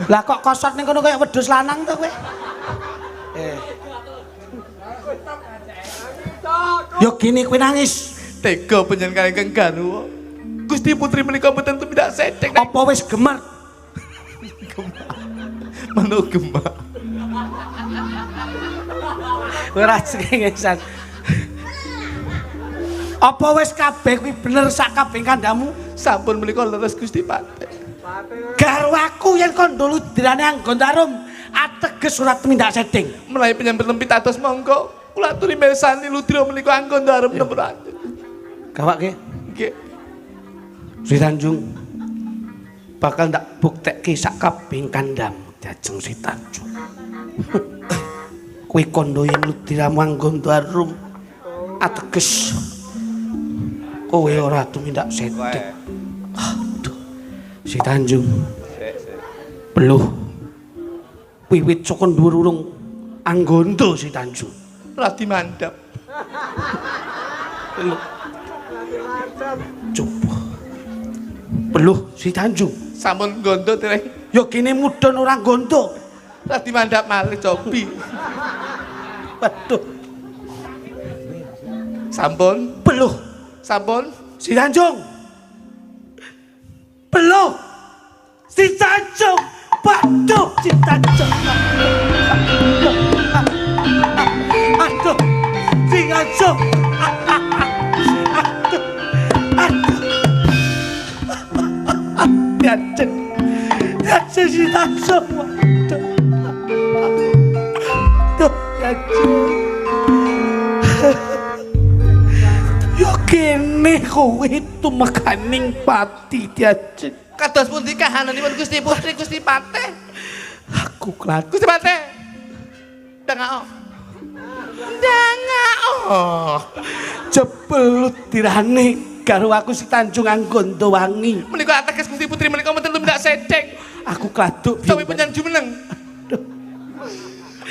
Lah kok kosot ning kono kaya wedhus lanang to kowe? Yo gini kowe nangis. Tega panjenengan ingkang garwa. Gusti putri menika mboten tumindak sedhek. Apa wis gemer? Mano gemak. Ora cengengesan. Apa wis kabeh kuwi bener sak kabeh kandamu? Sampun menika leres Gusti Patih. Garwaku yen kondo ludrane anggon tarum ateges ora tumindak sedhing. Menawi penyambet lempit atos monggo kula aturi mirsani ludra menika anggon darem nomor atus. Gawake. Nggih. Sri Tanjung bakal ndak buktekke sak kabeh kandham dajeng Sri Tanjung. Kuwi kondo yen ludramu anggon tarum ateges kowe ora tumindak sedhing. Aduh. Sri Tanjung. Beluh. Wiwit saka dhuwur urung anggondo Sri Tanjung. Radi mandap. Beluh. Coba. Beluh Sri Tanjung. Sampun gondo dereng. Ya kene mudhun ora gondo. Radi mandap malih cobi. Waduh. Sampun. Beluh Sampun. Sri Tanjung. Beluh Sri Tanjung. Waduh Sri Tanjung. Aduh Sri Tanjung. Aduh. Aduh. Yajeng. Yajeng Sri Tanjung. Waduh. Aduh Yajeng. Yo kene kowe tumekaning pati Yajeng. Kados pundi kahananipun Gusti Putri Gusti Patih? Aku klat. Gusti Patih. Dangao. Dangao. Jebelut dirane karo aku Sri Tanjung Anggondo Wangi. Menika ateges Gusti Putri menika mboten tumindak sedhek. Aku kladuk Sawi penyan jumeneng.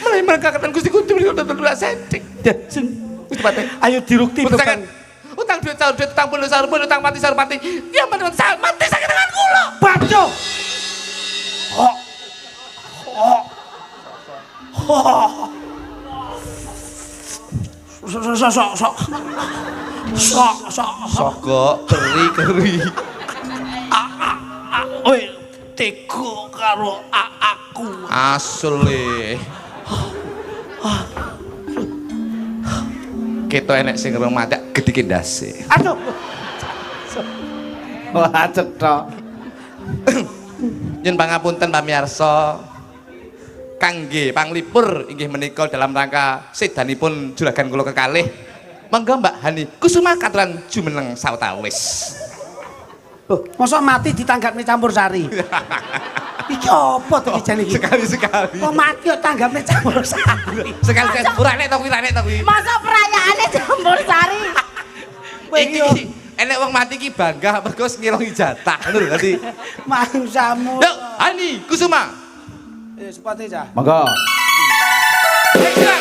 Mulai mereka katan Gusti Putri menika mboten tumindak sedhek. Yajeng. Gusti Patih. Ayo dirukti Mboten bukan. saged. Utang duit sahur duit utang puluh sahur puluh utang mati sahur mati. Ya menawa sahur mati saged dengan kula. Baco. Oh. Oh. Oh. Sok. Sogok keri. Oi, teko karo aku. Asli. Kita enek sing rong madak gedike ndase. Aduh. Wah, cetha. Yen pangapunten pamirsa. Kangge panglipur inggih menika dalam rangka sedanipun juragan kula kekalih. Monggo Mbak Hani Kusuma katuran jumeneng sawetawis. Loh, mosok mati ditanggapne campur sari. Iki apa to iki jane iki? Sekali. Kok mati kok tanggapne campur sari. Sekali ora nek to kuwi. Masa perayaane campur sari. Iki enek wong mati iki bangga mergo ngilongi jatah ngono lho dadi. Mangsamu. Yuk, Hani Kusuma. Sepate cah. Monggo. Sikat.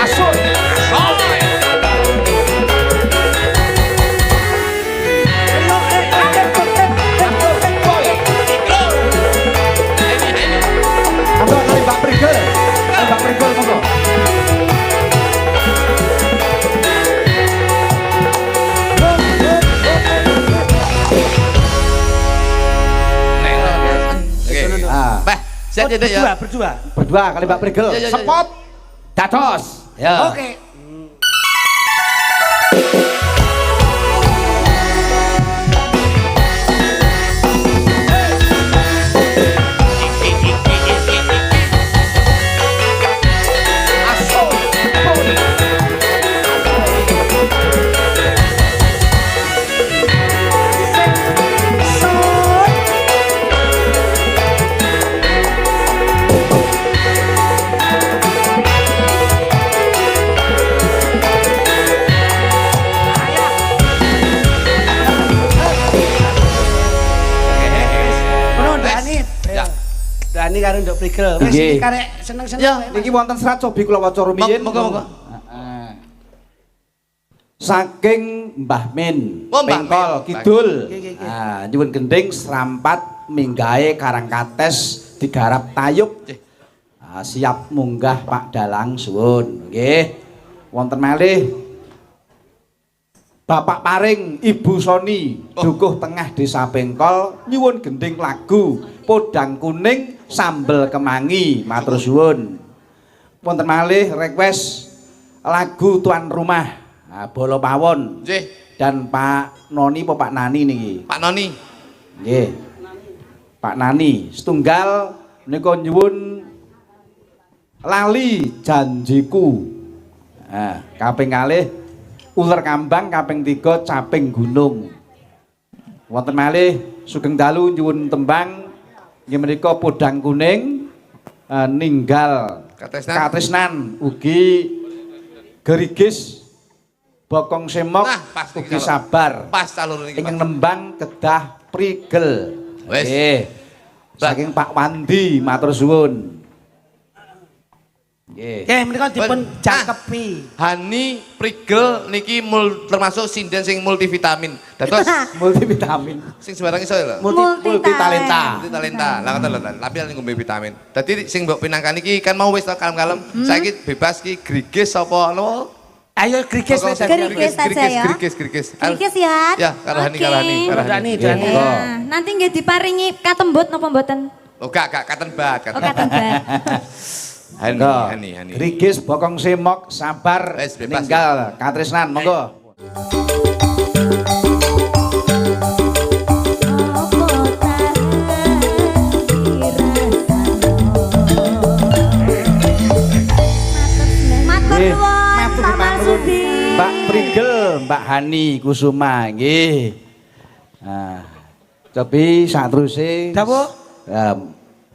Asul. Monggo kali Mbak Prigel. Mbak Prigel monggo. Bah, siap ya, ya. Berdua. Berdua kali Mbak Prigel. Ya. Sepot. Dados. Ya. Oke. Dani karo Nduk Prigel. Wis Nggih. iki karek seneng-seneng. Ya, wae, Mas. Niki wonten serat cobi kula waca rumiyin. Monggo. Heeh. Saking Mbah Min, Oh, Mbah Pengkol Min. Kidul. Nggih. Nah, nyuwun gending serampat minggahe Karangkates digarap tayub. Nggih. Siap munggah Pak Dalang suwun. Nggih. Wonten malih Bapak Paring Ibu Soni dukuh tengah Desa Pengkol nyuwun gending lagu Podang Kuning Sambel Kemangi matur suwun. Wonten malih request lagu tuan rumah Bolo Pawon Nggih, dan Pak Noni apa Pak Nani niki. Pak Noni. Nggih. Pak Nani setunggal menika nyuwun Lali Janjiku. Nah, kaping kalih Uler Kambang, kaping 3 Caping Gunung. Wonten malih sugeng dalu nyuwun tembang inggih menika Podang Kuning ninggal katresnan ugi gerigis Bokong Semok Nah, pas iki ugi kalau- sabar. Pas calon niki. Ingkang Pak. nembang kedah Prigel. Wes. Nggih. Saking Pak Wandi matur suwun. Nggih. Oke, menika dipun Nah. jangkepi. Hani Prigel niki termasuk sinden sing multivitamin. Dados Multivitamin. sing sembarang iso lho. Multi talenta. Multi talenta. Lah ngoten lho, tapi ning ngombe vitamin. Dadi sing mbok pinangkan iki kan mau wis to kalem-kalem. Saiki bebas ki grigis apa no? Ayo grigis wis Grigis saja ya. Grigis. Grigis ya. Ya, karo Hani, karo Hani, karo Hani. Dani. Nah, nanti nggih diparingi katembut napa mboten? Oh, gak katen bat, Oh katembut. Hani. Grigis Bokong Semok sabar Wes, bebas, ninggal katresnan monggo. Matur Nggih, nuwun, matur Pak nuwun. Marsudi. Mbak Prigel, Mbak Hani Kusuma nggih. Nah, cobi sateruse Dawuh.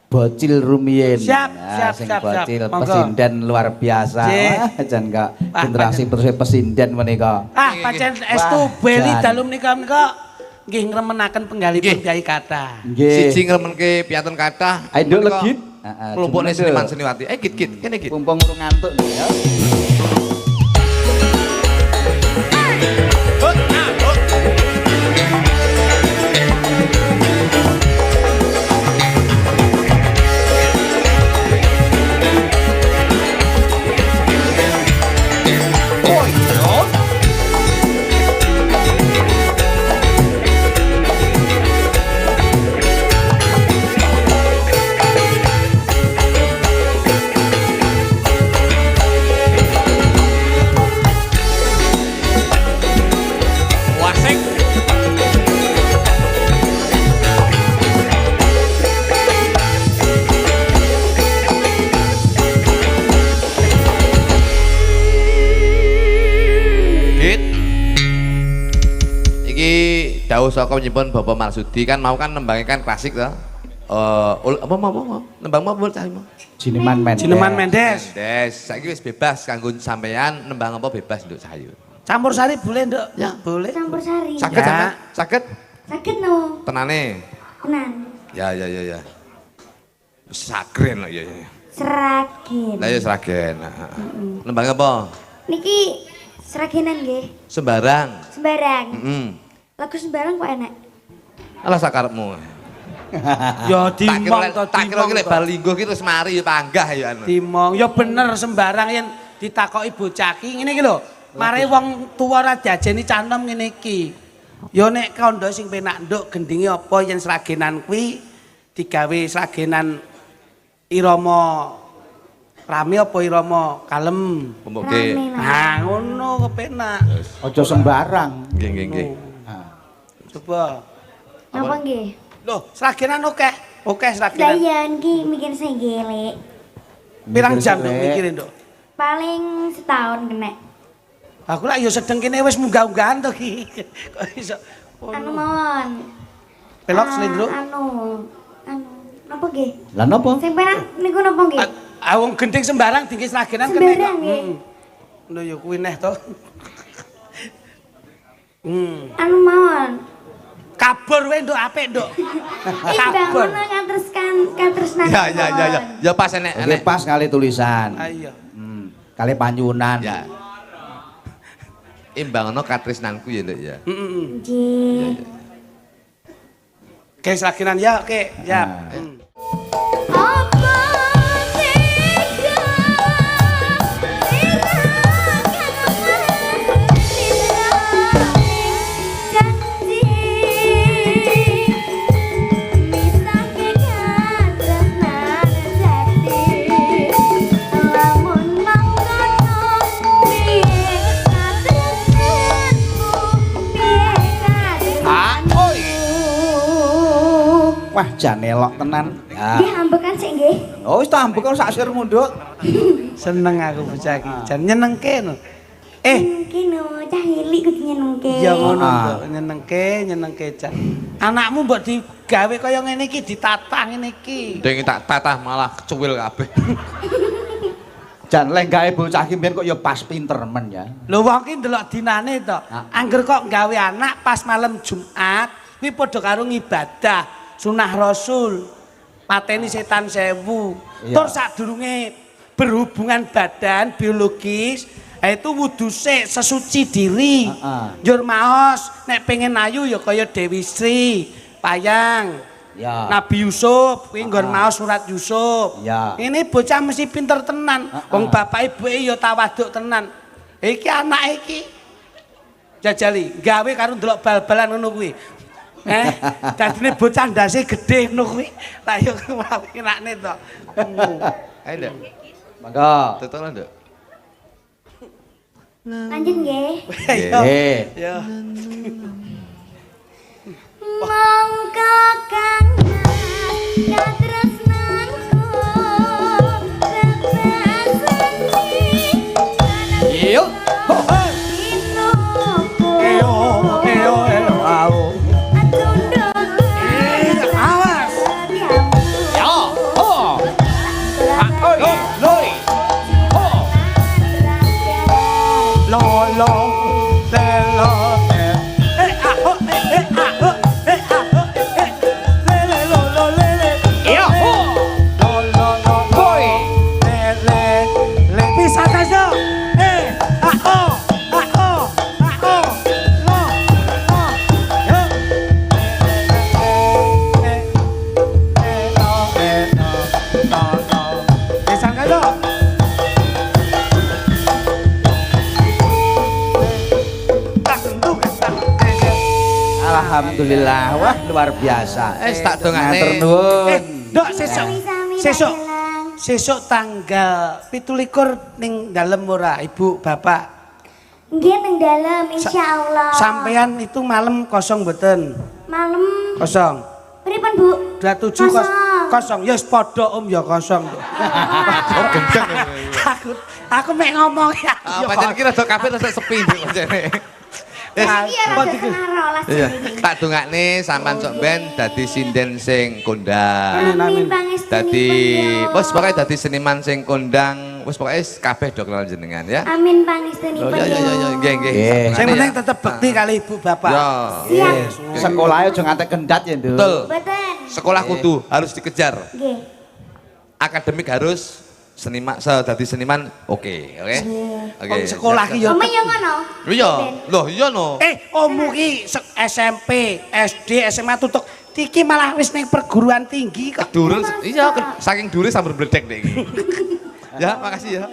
Bocil rumiyin. Siap, Nah, siap. sing bocil Monggo. pesinden luar biasa. Nggih. Wah, jan kok Wah, generasi terus pesinden menika. Pancen estu beli Jan. dalu menika nggih ngremenaken penggalipun Nggih. Kyai Kathah. Nggih. Siji ngremenke piantun kathah. Ayo nduk Menika legit. Kelompokne Jemene, Seniman Nduk. Seniwati. Git, kene git. Mumpung urung ngantuk nggih ya. Wasik. Git. Iki dawuh saka nyimpen Bapak Marsudi kan mau kan nembangkan klasik to. Apa mau nembang apa cah mau? Jineman Mendes. Jineman Mendes. Des, saiki wis bebas kanggo sampean nembang apa bebas nduk sayu. Campur sari boleh, Nduk? Ya. Boleh. Campur sari. Saged Ya. sampean? Saged? Sakit no. Tenane. Tenan. Ya. Sagren lah ya. Seragen. Lah ya seragen. Nembang apa? Niki seragenan nggih. Sembarang. Sembarang. Heeh. Lagu sembarang kok enak. Alah sakarepmu. Ya Tak kira dimong to tak kira iki lek bal linggo ki terus mari ya panggah ya anu. Dimong. Ya bener sembarang yen ditakoki bocah ki ngene iki lho. Mare wong tuwa ora diajeni canem ngene iki. Ya nek kandha sing penak nduk gendinge apa yen sragenan kuwi digawe sragenan irama rame apa irama kalem. Pembuke. Rame lah. Nah, ngono kepenak. Aja sembarang. Nggih. Nah. Coba. Napa nggih? Loh, sragenan oke. Oke Lah sragenan. iya niki mikir saya gelek. Pirang jam nduk mikirin nduk? Paling setahun kena. Aku lak ya sedeng kene wis munggah-unggahan to ki. Kok iso. Anu mawon. Pelok slendro. Anu. Napa nggih? Lah napa? Sing penak niku napa nggih? Wong gending sembarang dingke sragenan Sembarang nggih. Lho ya kuwi neh to. Anu mawon. Kabur wae nduk apik nduk. Ih bangun ngatreskan tresnan. Ya. Ya pas enek Oke, enek. pas kali tulisan. Ayo. Kali panyunan. Ya. Imbangno katresnanku ya, Nduk ya. Nggih. Oke, selakinan ya, oke. Ya. Nah. Apa tega janji misake katresnan jati lamun mangkono piye katresnanmu piye katresnanmu Wah, jan elok tenan. Ya. Nggih ambekan sik nggih. Oh, wis tak ambek kok sak sirmu, Nduk. Seneng aku bocah iki. Jan nyenengke no. Mungkin cah cilik kudu nyenengke. Ya ngono, Ah. Nduk. Nyenengke Jan. Anakmu mbok digawe kaya ngene iki ditatah ngene iki. Ding tak tatah malah kecuwil kabeh. Jan lek gawe bocah iki mbiyen kok ya pas pinter men ya. Lho wong ki ndelok dinane to. Angger kok gawe anak pas malam Jumat, kuwi padha karo ngibadah sunah Rasul. Pateni setan 1000. Iya. Tur sadurunge berhubungan badan biologis, itu wudu sik sesuci diri. Njur maos nek pengen ayu ya kaya Dewi Sri, Payang. Ya. Nabi Yusuf, kuwi nggon maos surat Yusuf. Ya. Ini bocah mesti pinter tenan. Wong bapak ibuke ya tawaduk tenan. Iki anak iki jajali gawe karo ndelok bal-balan ngono kuwi. Dadine bocah ndase gedhe ngono kuwi. Lah yo enakne to. Ayo, Nduk. Monggo. Tutul, Nduk. Lanjut nggih. Nggih. Yo. Monggo kang katresnanku rebaseni Yuk. inoku Ayo. atunduk Awas. Ya. Ho. Oi. Loi. Ho. Lo lo lo Ya. Ho. Hoi. Bisa saja. Bisa nggak dong? Alhamdulillah. Wah, luar biasa. Tak dongane. Matur nuwun. Dok, sesuk. Sami-sami Sesuk. dagelan. Sesuk tanggal 17 ning dalem ora, Ibu, Bapak. Nggih teng dalem insyaallah. Sampean itu malam kosong mboten? Malam Kosong. pripun Bu? 27 Kosong. kosong. Ya wis padha Om ya kosong. Aku mek ngomong ya. Pancen iki rada kabeh rada sepi Nduk pancene. Iya rada sengarolas Iya, iki. tak dongakne sampean sok ben dadi sinden sing kondang. Amin. Pangestunipun Dadi ya. wis pokoke dadi seniman sing kondang, wis pokoke kabeh do kenal jenengan ya. Amin Oh pangestunipun ya nggih nggih. Nggih. Sing penting tetep bekti kali Ibu Bapak. Ya. Siap. Sekolahnya aja ngantek gendat ya, Nduk. Betul. Mboten. Sekolah kudu harus dikejar. Nggih. Akademik harus seniman, dadi seniman oke. Wong sekolah ki ya. Oma yo ngono. Iya, loh iya no. Ommu ki SMP, SD, SMA tutuk. Iki malah wis ning perguruan tinggi kok. Dhuwur, iya saking dhuwure sambil bledek nek iki. Ya, makasih ya.